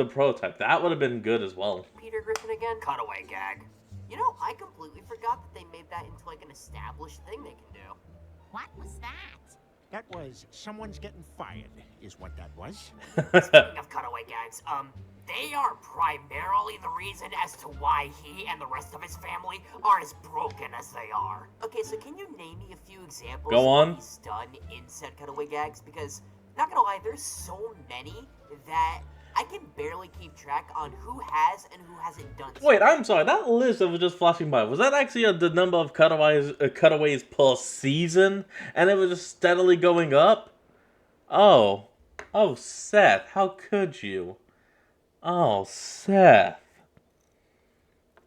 prototype. That would have been good as well. Peter Griffin again? Cutaway gag. You know, I completely forgot that they made that into like an established thing they can do. What was that? That was someone's getting fired, is what that was. Speaking of cutaway gags, they are primarily the reason as to why he and the rest of his family are as broken as they are. Okay, so can you name me a few examples Go on. of what he's done in said cutaway gags? Because, not gonna lie, there's so many that I can barely keep track on who has and who hasn't done so. Wait, I'm sorry. That list that was just flashing by, was that actually the number of cutaways per season? And it was just steadily going up? Oh, Seth, how could you? Oh, Seth.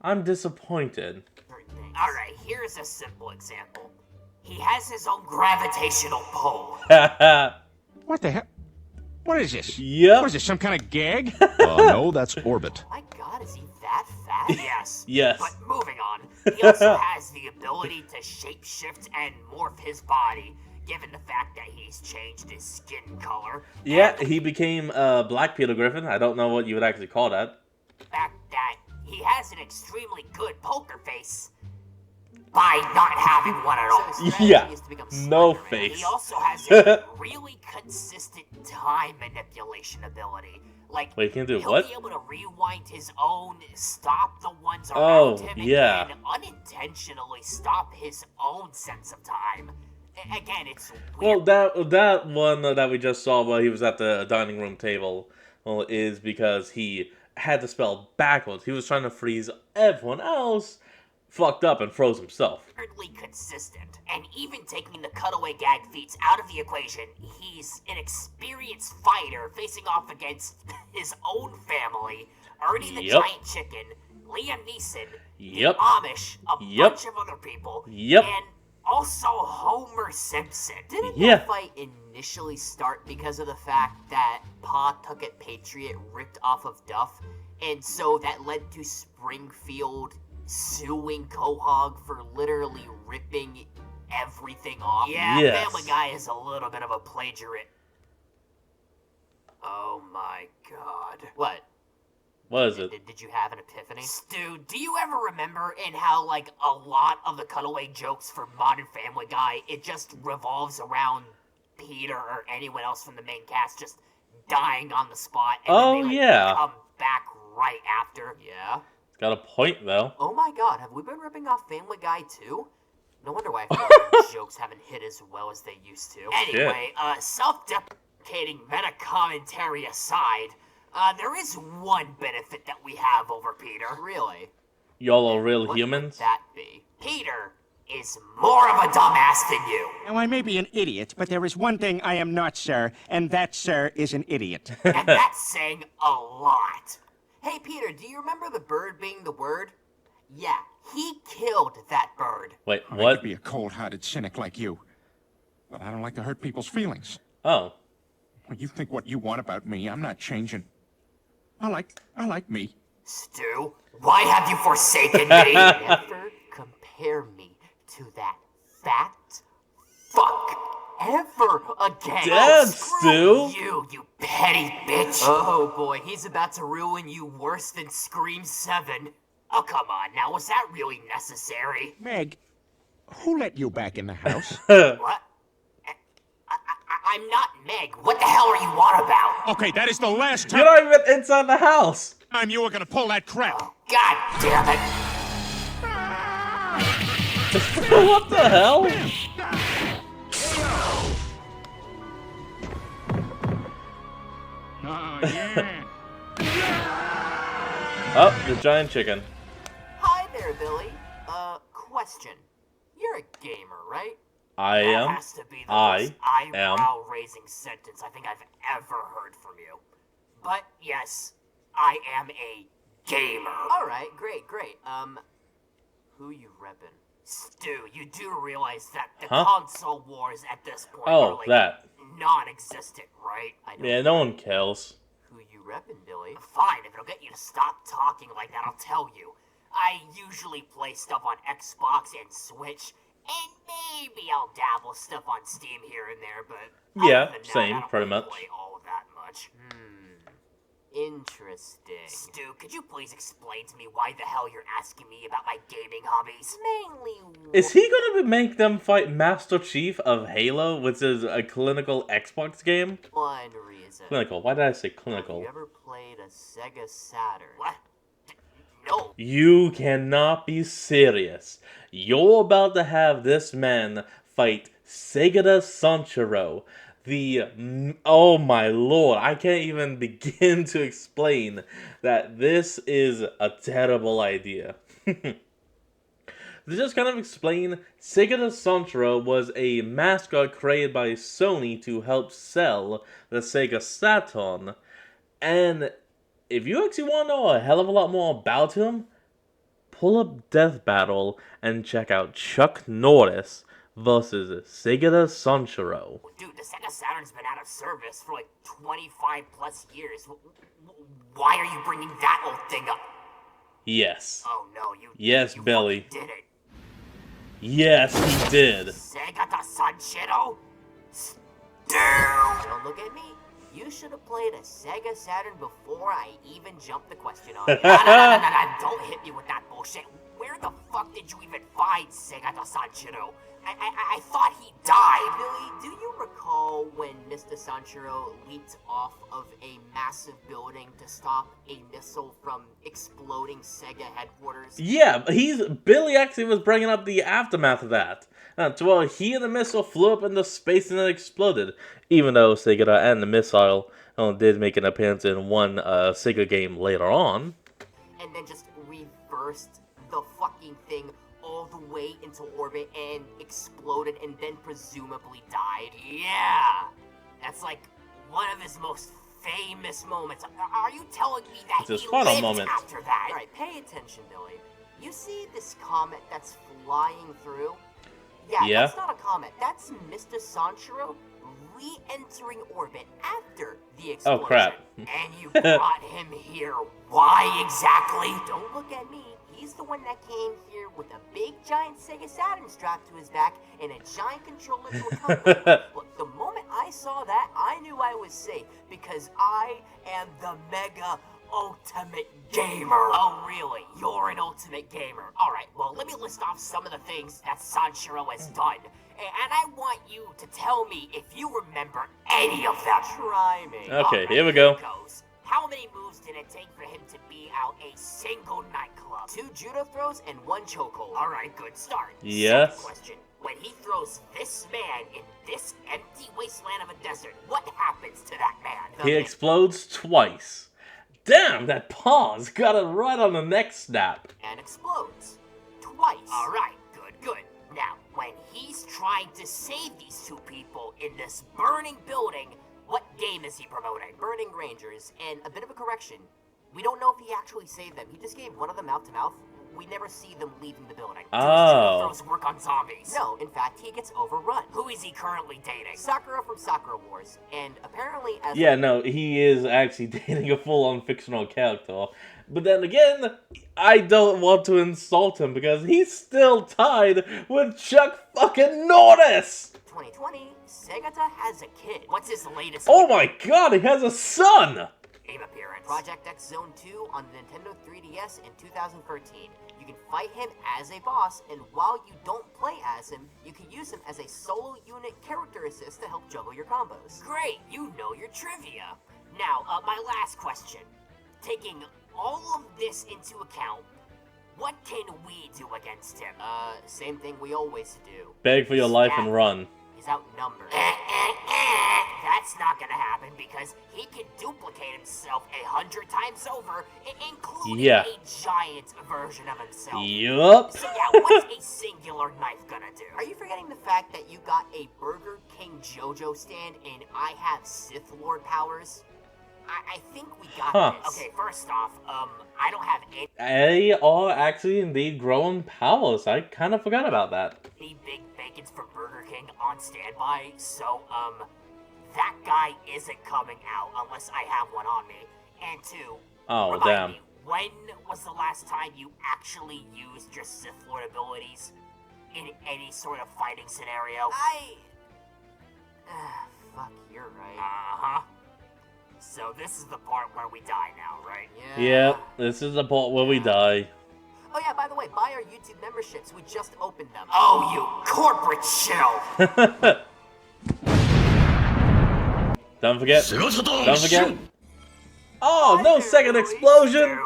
I'm disappointed. Alright, here's a simple example. He has his own gravitational pull. What the hell? What is this? Yep. What is this, some kind of gag? No, that's orbit. My god, is he that fat? Yes. Yes. But moving on, he also has the ability to shapeshift and morph his body, given the fact that he's changed his skin color. Yeah, he became Black Peter Griffin. I don't know what you would actually call that. The fact that he has an extremely good poker face by not having one at all. So his strategy Yeah, is to become no Slenderman. face. He also has a really consistent time manipulation ability. Like, Wait, he can do he'll what? be able to rewind his own, stop the ones Oh, around him, yeah. and unintentionally stop his own sense of time. Again, it's weird. Well, that one that we just saw while he was at the dining room table is because he had to spell backwards. He was trying to freeze everyone else, fucked up and froze himself. Weirdly consistent. And even taking the cutaway gag feats out of the equation, he's an experienced fighter facing off against his own family, Ernie the Yep. Giant Chicken, Liam Neeson, Yep. the Amish, a Yep. bunch of other people, Yep. and also Homer Simpson. Didn't Yeah. that fight initially start because of the fact that Pawtucket Patriot ripped off of Duff, and so that led to Springfield suing Quahog for literally ripping everything off? Yeah, Yes. Family Guy is a little bit of a plagiarist. Oh my god. What? What is it? Did you have an epiphany? Stu, do you ever remember in how, like, a lot of the cutaway jokes for Modern Family Guy, it just revolves around Peter or anyone else from the main cast just dying on the spot, and Oh, then they, like, yeah. come back right after? Yeah? Got a point, though. Oh my god, have we been ripping off Family Guy too? No wonder why I feel like the jokes haven't hit as well as they used to. Anyway, self-deprecating meta-commentary aside, there is one benefit that we have over Peter. Really? Y'all are real What humans? would that be? Peter is more of a dumbass than you. Now, I may be an idiot, but there is one thing I am not, sir, and that, sir, is an idiot. And that's saying a lot. Hey, Peter, do you remember the bird being the word? Yeah, he killed that bird. Wait, I what? could be a cold-hearted cynic like you, but I don't like to hurt people's feelings. Oh. When you think what you want about me, I'm not changing. I like me. Stu, why have you forsaken me? Never compare me to that fat fuck ever again. Damn, Screw Stu. you petty bitch. Oh boy, he's about to ruin you worse than Scream 7. Oh, come on now, was that really necessary? Meg, who let you back in the house? What? I'm not Meg. What the hell are you on about? Okay, that is the last You're not even inside the house! time you were gonna pull that crap. Oh, God damn it. What the hell? Oh, yeah. Oh, the giant chicken. Hi there, Billy. Question. You're a gamer, right? I That am. has to be the I most am. eyebrow-raising sentence I think I've ever heard from you. But yes, I am a gamer. All right, great. Who you reppin'? Stu, you do realize that the Huh? console wars at this point Oh, are like that. non-existent, right? I know. Yeah, no one cares. Who you reppin', Billy? Fine, if it'll get you to stop talking like that, I'll tell you. I usually play stuff on Xbox and Switch, and maybe I'll dabble stuff on Steam here and there, but Yeah, other than that, same, I don't pretty really much. play all that much. Interesting. Stu, could you please explain to me why the hell you're asking me about my gaming hobbies? Mainly. Is he gonna make them fight Master Chief of Halo, which is a clinical Xbox game? One reason. Clinical. Why did I say Have clinical? you ever played a Sega Saturn? What? No. You cannot be serious. You're about to have this man fight Segata Sanchiro. Oh my lord, I can't even begin to explain that this is a terrible idea. To just kind of explain, Segata Sanchiro was a mascot created by Sony to help sell the Sega Saturn, and if you actually want to know a hell of a lot more about him, pull up Death Battle and check out Chuck Norris versus Segata Sanchiro. Dude, the Sega Saturn's been out of service for like 25 plus years. Why are you bringing that old thing up? Yes. Oh no, you. Yes, you Billy. fucking did it. Yes, he did. Sega Sanchiro? Don't look at me. You should have played a Sega Saturn before I even jumped the question on you. No, don't hit me with that bullshit. Where the fuck did you even find Segata Sanshiro? I thought he died. Billy, do you recall when Mr. Sanshiro leaped off of a massive building to stop a missile from exploding Sega headquarters? Yeah, Billy actually was bringing up the aftermath of that. Well, he and the missile flew up into space and then exploded. Even though Sega and the missile did make an appearance in one Sega game later on. And then just reversed the fucking thing all the way into orbit and exploded and then presumably died. Yeah! That's like one of his most famous moments. Are you telling me that It's his he final lived moment. after that? Alright, pay attention, Billy. You see this comet that's flying through? Yeah, that's not a comet. That's Mr. Sanshiro re-entering orbit after the explosion. Oh, crap. And you brought him here. Why exactly? Don't look at me. He's the one that came here with a big giant Sega Saturn strapped to his back and a giant controller to accompany him. Look, the moment I saw that, I knew I was safe because I am the Mega Ultimate Gamer. Oh, really? You're an Ultimate Gamer. Alright, well, let me list off some of the things that Sanshiro has done. And I want you to tell me if you remember any of them. Try me. Okay, here we go. Goes. How many moves did it take for him to be out a single nightclub? 2 judo throws and 1 chokehold. Alright, good start. Yes. Second question. When he throws this man in this empty wasteland of a desert, what happens to that man? He explodes twice. Damn, that pause got it right on the neck snap. And explodes. Twice. Alright, good. Now, when he's trying to save these 2 people in this burning building, what game is he promoting? Burning Rangers, and a bit of a correction. We don't know if he actually saved them. He just gave one of them mouth to mouth. We never see them leaving the building. Oh. Throws work on zombies. No, in fact, he gets overrun. Who is he currently dating? Sakura from Sakura Wars, and apparently as Yeah, no, he is actually dating a full-on fictional character. But then again, I don't want to insult him because he's still tied with Chuck fucking Norris! 2020, Segata has a kid. What's his latest Oh my god, he has a son! game appearance? Project X Zone 2 on the Nintendo 3DS in 2013. You can fight him as a boss, and while you don't play as him, you can use him as a solo unit character assist to help juggle your combos. Great, you know your trivia. Now, my last question. Taking all of this into account, what can we do against him? Same thing we always do. Beg for your life and run. He's outnumbered. That's not gonna happen because he can duplicate himself 100 times over, including a giant version of himself. Yup. So yeah, what's a singular knife gonna do? Are you forgetting the fact that you got a Burger King JoJo stand and I have Sith Lord powers? I think we got this. Okay, first off, I don't have any They are actually indeed growing powers. I kind of forgot about that. big bacons from Burger King on standby, so, that guy isn't coming out unless I have one on me. And 2, Oh, remind damn. me, when was the last time you actually used your Sith Lord abilities in any sort of fighting scenario? Fuck, you're right. Uh-huh. So this is the part where we die now, right? Yeah, this is the part where we die. Oh yeah, by the way, buy our YouTube memberships. We just opened them. Oh, you corporate shell! Don't forget. Don't forget. Oh, no second explosion!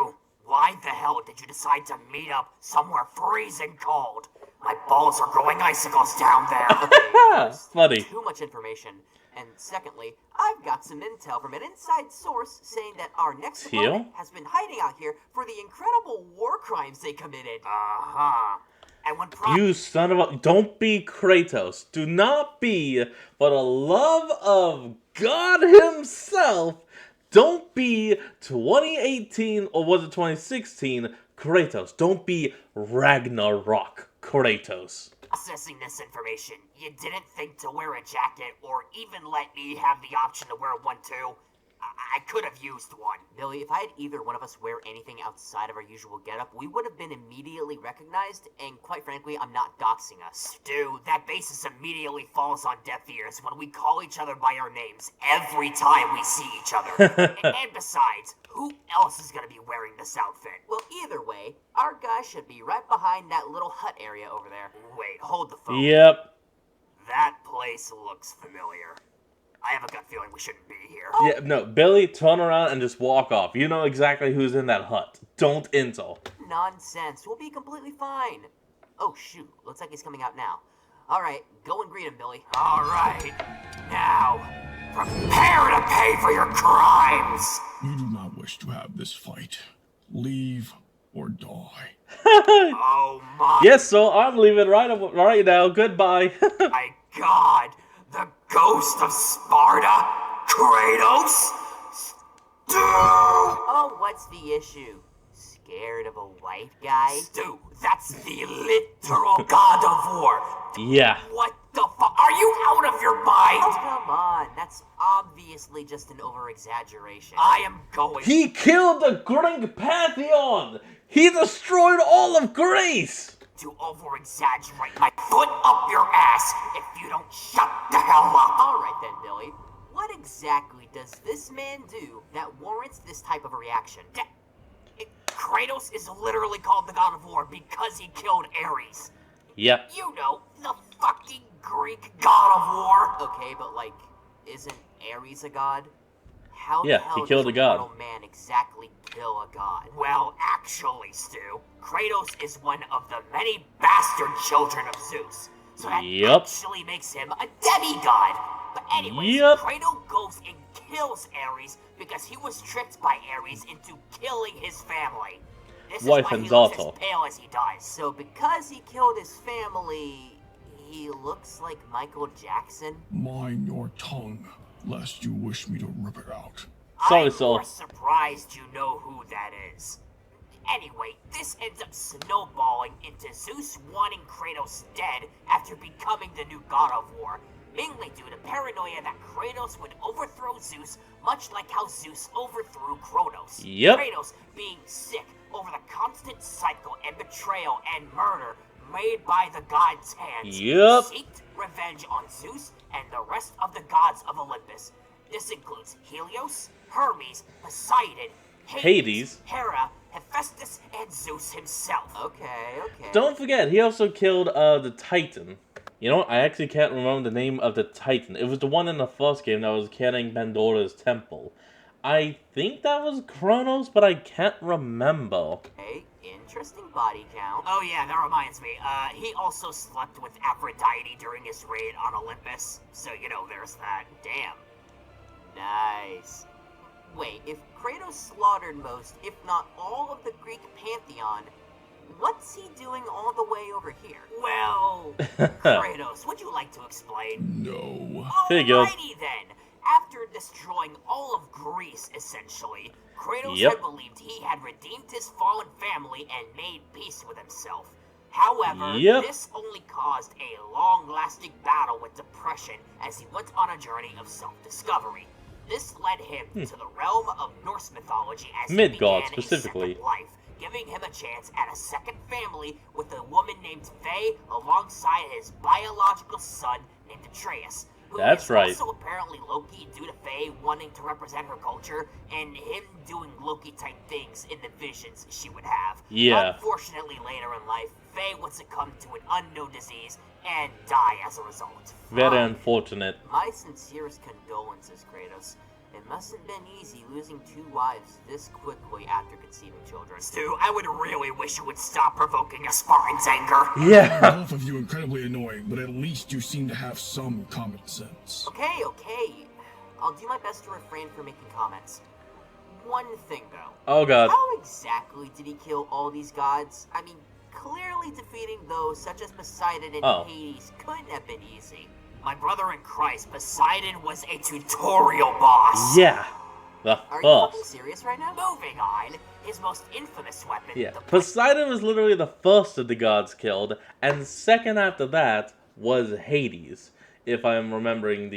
Why the hell did you decide to meet up somewhere freezing cold? My balls are growing icicles down there. Funny. Too much information. And secondly, I've got some intel from an inside source saying that our next opponent has been hiding out here for the incredible war crimes they committed. Uh-huh. And when You son of a... Don't be Kratos. Do not be, for the love of God himself, don't be 2018, or was it 2016, Kratos. Don't be Ragnarok Kratos. Processing this information, you didn't think to wear a jacket or even let me have the option to wear one too? I could have used one. Billy, if I had either one of us wear anything outside of our usual getup, we would have been immediately recognized, and quite frankly, I'm not doxing us. Dude, that basis immediately falls on deaf ears when we call each other by our names every time we see each other. And besides, who else is gonna be wearing this outfit? Well, either way, our guy should be right behind that little hut area over there. Wait, hold the phone. Yep. That place looks familiar. I have a gut feeling we shouldn't be here. Yeah, no, Billy, turn around and just walk off. You know exactly who's in that hut. Don't insult. Nonsense. We'll be completely fine. Oh, shoot. Looks like he's coming out now. All right, go and greet him, Billy. All right. Now, prepare to pay for your crimes. You do not wish to have this fight. Leave or die. Oh, my. Yes, so I'm leaving right now. Goodbye. My God. The ghost of Sparta? Kratos? Stu! Oh, what's the issue? Scared of a white guy? Stu, that's the literal god of war. Yeah. What the fuck? Are you out of your mind? Oh, come on. That's obviously just an over-exaggeration. I am going... He killed the Greek pantheon! He destroyed all of Greece! To over-exaggerate my foot up your ass if you don't shut the hell up. Alright then, Billy. What exactly does this man do that warrants this type of a reaction? Kratos is literally called the god of war because he killed Ares. Yep. You know, the fucking Greek god of war. Okay, but like, isn't Ares a god? How the hell he killed does a god. mortal man exactly kill a god? Well, actually, Stu, Kratos is one of the many bastard children of Zeus. So that actually makes him a demigod. But anyways, Kratos goes and kills Ares because he was tricked by Ares into killing his family. This Wife is why and he daughter. looks as pale as he does. So because he killed his family, he looks like Michael Jackson? Mind your tongue, lest you wish me to rip it out. Sorry, I'm Saul. more surprised you know who that is. Anyway, this ends up snowballing into Zeus wanting Kratos dead after becoming the new god of war, mainly due to paranoia that Kratos would overthrow Zeus, much like how Zeus overthrew Kronos. Yep. Kratos being sick over the constant cycle and betrayal and murder made by the gods' hands. Yep. Seeked revenge on Zeus and the rest of the gods of Olympus. This includes Helios, Hermes, Poseidon, Hades, Hera, Hephaestus, and Zeus himself. Okay. Don't forget, he also killed the Titan. You know what? I actually can't remember the name of the Titan. It was the one in the first game that was carrying Pandora's temple. I think that was Kronos, but I can't remember. Okay, interesting body count. Oh yeah, that reminds me. He also slept with Aphrodite during his raid on Olympus. So, you know, there's that. Damn. Nice. Wait, if Kratos slaughtered most, if not all of the Greek pantheon, what's he doing all the way over here? Well, Kratos, would you like to explain? No. Figured. Alrighty then. After destroying all of Greece, essentially, Kratos had believed he had redeemed his fallen family and made peace with himself. However, this only caused a long-lasting battle with depression as he went on a journey of self-discovery. This led him to the realm of Norse mythology as he began specifically. a second life, giving him a chance at a second family with a woman named Faye alongside his biological son named Atreus. Who is also apparently Loki due to Faye wanting to represent her culture and him doing Loki-type things in the visions she would have. Unfortunately, later in life, Faye would succumb to an unknown disease and die as a result. Very unfortunate. My sincerest condolences, Kratos. It mustn't been easy losing 2 wives this quickly after conceiving children. Stu, I would really wish you would stop provoking a Spartan's anger. Yeah. Both of you incredibly annoying, but at least you seem to have some common sense. Okay. I'll do my best to refrain from making comments. One thing, though. Oh, God. How exactly did he kill all these gods? I mean, clearly defeating those such as Poseidon and Hades couldn't have been easy. My brother in Christ, Poseidon was a tutorial boss. Yeah. Are you fucking serious right now? Moving on. His most infamous weapon. Yeah. Poseidon was literally the first of the gods killed, and second after that was Hades. if I'm remembering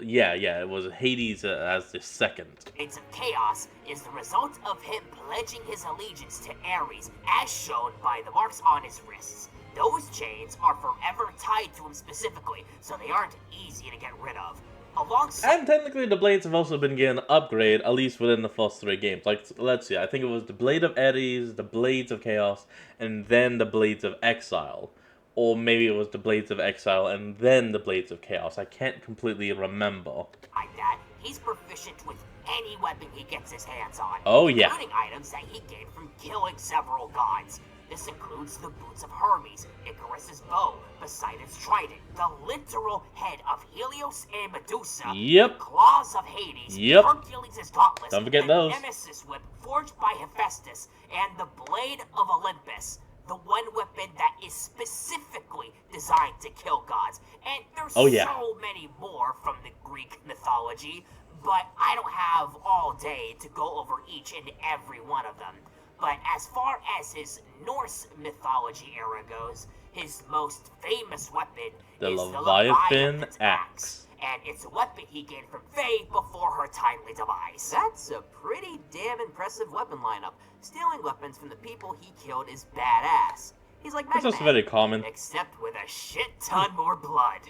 yeah, it was Hades as the second. Blades of Chaos is the result of him pledging his allegiance to Ares, as shown by the marks on his wrists. Those chains are forever tied to him specifically, so they aren't easy to get rid of. Alongside... And technically the blades have also been getting upgrade, at least within the first 3 games. Like, let's see, I think it was the Blade of Ares, the Blades of Chaos, and then the Blades of Exile. Or maybe it was the Blades of Exile and then the Blades of Chaos. I can't completely remember. Like that, he's proficient with any weapon he gets his hands on. Oh yeah. Including items that he gained from killing several gods. This includes the boots of Hermes, Icarus's bow, Poseidon's trident, the literal head of Helios and Medusa, Yep. the claws of Hades, Yep. Hercules' gauntlets, Don't forget the those. Nemesis whip forged by Hephaestus, and the blade of Olympus. The one weapon that is specifically designed to kill gods. And there's so many more from the Greek mythology, but I don't have all day to go over each and every one of them. But as far as his Norse mythology era goes, his most famous weapon is the Leviathan's axe. And it's a weapon he gained from Faye before her timely demise. That's a pretty damn impressive weapon lineup. Stealing weapons from the people he killed is badass. He's like Mega It's just Man, very common. except with a shit ton more blood.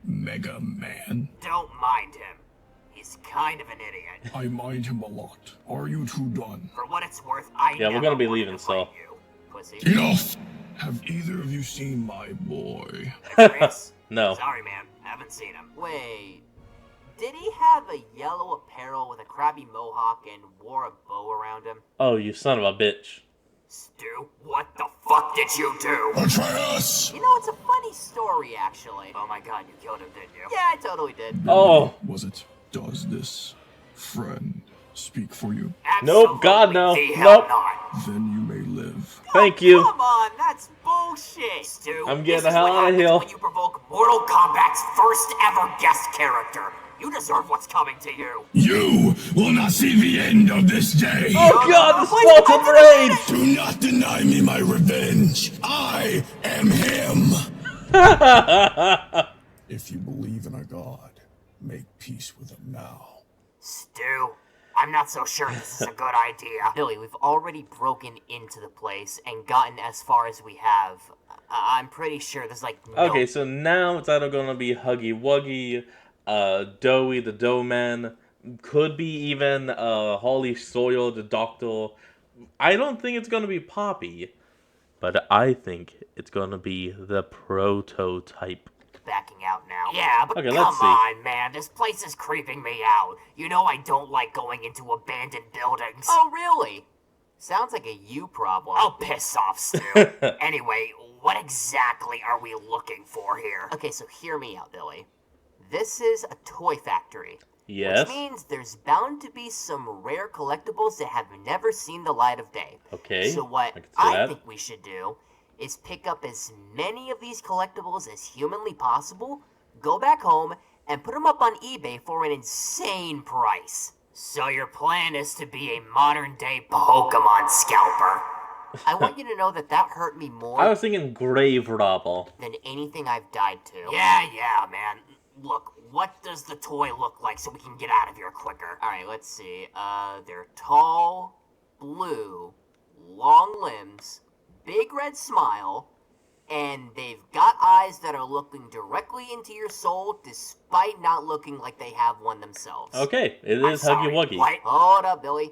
Mega Man. Don't mind him. He's kind of an idiot. I mind him a lot. Are you two done? For what it's worth, I Yeah, we're gonna be leaving, so. you, pussy. Enough! Have either of you seen my boy? Chris? No. Sorry, man. Haven't seen him. Wait. Did he have a yellow apparel with a crabby mohawk and wore a bow around him? Oh, you son of a bitch. Stu, what the fuck did you do? Atreus! You know, it's a funny story, actually. Oh my god, you killed him, didn't you? Yeah, I totally did. Oh. Was it? Does this friend speak for you? Nope, God, no. The hell Nope. not. Then you may live. Thank you. Come on, that's bullshit, Stu. I'm getting This the is hell what out of happens here. when you provoke Mortal Kombat's first ever guest character. You deserve what's coming to you. You will not see the end of this day. Oh god, the Spartan Rage! Do not deny me my revenge. I am him. If you believe in a god, make peace with him now. Stu, I'm not so sure this is a good idea. Billy, we've already broken into the place and gotten as far as we have. I'm pretty sure there's like no... Okay, so now it's either gonna be Huggy Wuggy, Doughy the Dough Man, could be even Holly Sawyer the Doctor. I don't think it's gonna be Poppy, but I think it's gonna be the prototype. Backing out now. Yeah, but Okay, come let's see. on, man. This place is creeping me out. You know I don't like going into abandoned buildings. Oh, really? Sounds like a you problem. Oh, piss off, Stu. Anyway, what exactly are we looking for here? Okay, so hear me out, Billy. This is a toy factory. Yes. Which means there's bound to be some rare collectibles that have never seen the light of day. Okay, So what I can see I that. think we should do is pick up as many of these collectibles as humanly possible, go back home, and put them up on eBay for an insane price. So your plan is to be a modern-day Pokemon scalper. I want you to know that hurt me more I was thinking Grave Robber. than anything I've died to. Yeah, man. Look, what does the toy look like so we can get out of here quicker? Alright, let's see. They're tall, blue, long limbs, big red smile, and they've got eyes that are looking directly into your soul despite not looking like they have one themselves. Okay, it I'm is sorry, Huggy Wuggy. What? Hold up, Billy.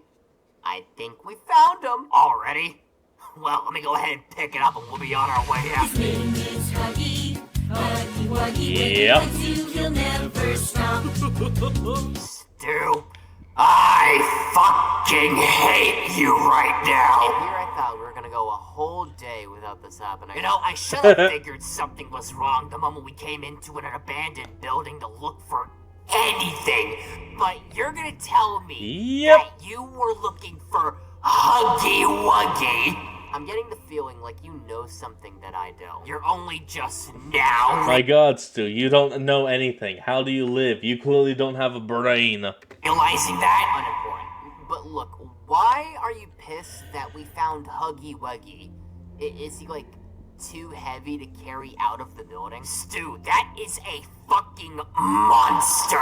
I think we found him. Already? Well, let me go ahead and pick it up and we'll be on our way out. Yep. Stu, I fucking hate you right now. And here I thought we were gonna go a whole day without this happening. You know, I should have figured something was wrong the moment we came into an abandoned building to look for anything. But you're gonna tell me that you were looking for Huggy Wuggy. I'm getting the feeling like you know something that I don't. You're only just now My god, Stu, you don't know anything. How do you live? You clearly don't have a brain. realizing that. Unimportant. But look, why are you pissed that we found Huggy Wuggy? Is he like too heavy to carry out of the building? Stu, that is a fucking monster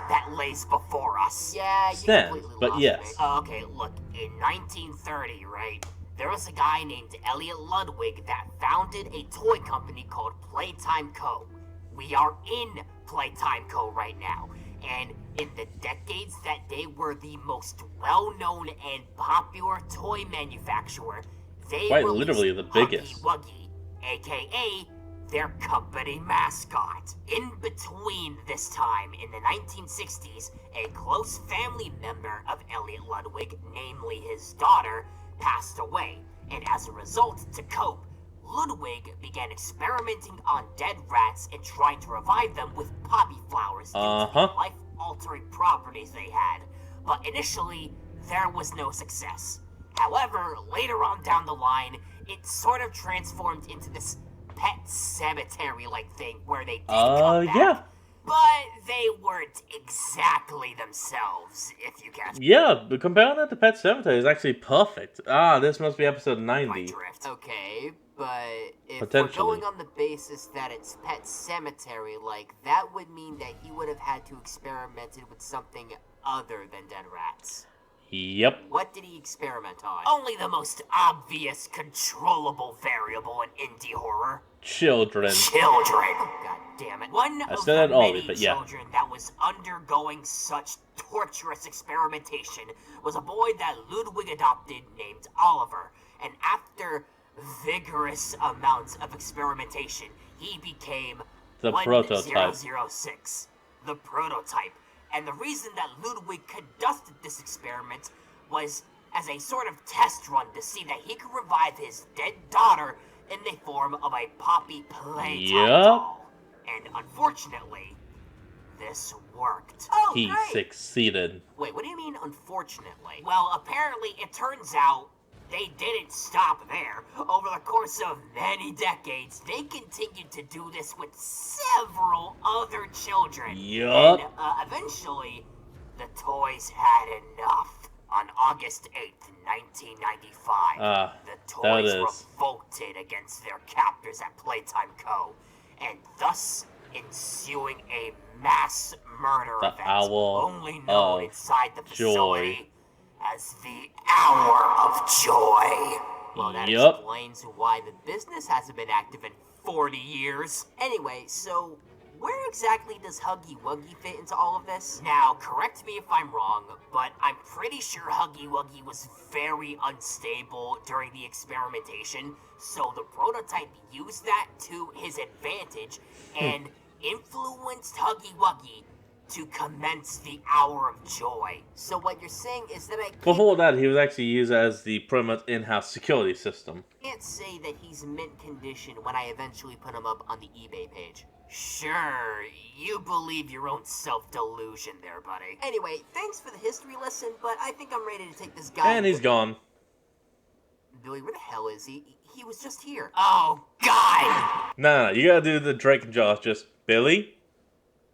that lays before us. Yeah, you Stand, completely but lost yes. me. Okay, look, in 1930, right, there was a guy named Elliot Ludwig that founded a toy company called Playtime Co. We are in Playtime Co. right now, and in the decades that they were the most well-known and popular toy manufacturer, they Quite released literally the biggest. Huggy Wuggy, aka their company mascot. In between this time, in the 1960s, a close family member of Elliot Ludwig, namely his daughter, passed away, and as a result, to cope, Ludwig began experimenting on dead rats and trying to revive them with poppy flowers due to the life-altering properties they had. But initially, there was no success. However, later on down the line, it sort of transformed into this pet cemetery-like thing where they did come back. Yeah. But they weren't exactly themselves, if you catch Yeah, but comparing it to Pet Cemetery is actually perfect. Ah, this must be episode 90. Okay, but if we're Potentially. going on the basis that it's Pet Cemetery, like, that would mean that he would have had to experimented with something other than dead rats. Yep. What did he experiment on? Only the most obvious controllable variable in indie horror. Children. Children! God damn it. One I of said the that already, many but yeah. children that was undergoing such torturous experimentation was a boy that Ludwig adopted named Oliver. And after vigorous amounts of experimentation, he became The prototype. 1006, the prototype. And the reason that Ludwig conducted this experiment was as a sort of test run to see that he could revive his dead daughter in the form of a poppy playtime doll. And unfortunately, this worked. Oh, He great. succeeded. Wait, what do you mean, unfortunately? Well, apparently it turns out they didn't stop there. Over the course of many decades, they continued to do this with several other children. Yup. And eventually, the toys had enough. On August 8th, 1995, the toys revolted against their captors at Playtime Co., and thus ensuing a mass murder event, only known inside the facility as the Hour of Joy. Well, that explains why the business hasn't been active in 40 years. Anyway, so where exactly does Huggy Wuggy fit into all of this? Now, correct me if I'm wrong, but I'm pretty sure Huggy Wuggy was very unstable during the experimentation, so the prototype used that to his advantage and influenced Huggy Wuggy to commence the Hour of Joy. So what you're saying is that I Before that, he was actually used as the pretty much in-house security system. can't say that he's mint condition when I eventually put him up on the eBay page. Sure, you believe your own self-delusion there, buddy. Anyway, thanks for the history lesson, but I think I'm ready to take this guy... And he's gone. Billy, where the hell is he? He was just here. Oh, God! No, you gotta do the Drake and Josh, just, Billy?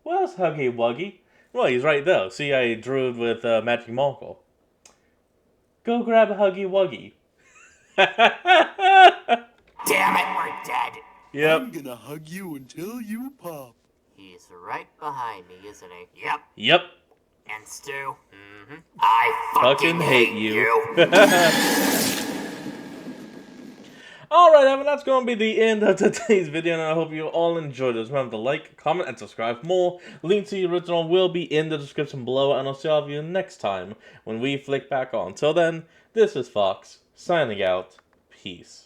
Where's Huggy Wuggy? Well, he's right there. See, I drew it with Magic Marker. Go grab Huggy Wuggy. Damn it, we're dead. Yep. I'm gonna hug you until you pop. He's right behind me, isn't he? Yep. Yep. And Stu? I fucking hate you. Alright, Evan, that's going to be the end of today's video, and I hope you all enjoyed it. Remember to like, comment, and subscribe for more. Link to the original will be in the description below, and I'll see all of you next time when we flick back on. Till then, this is Fox, signing out. Peace.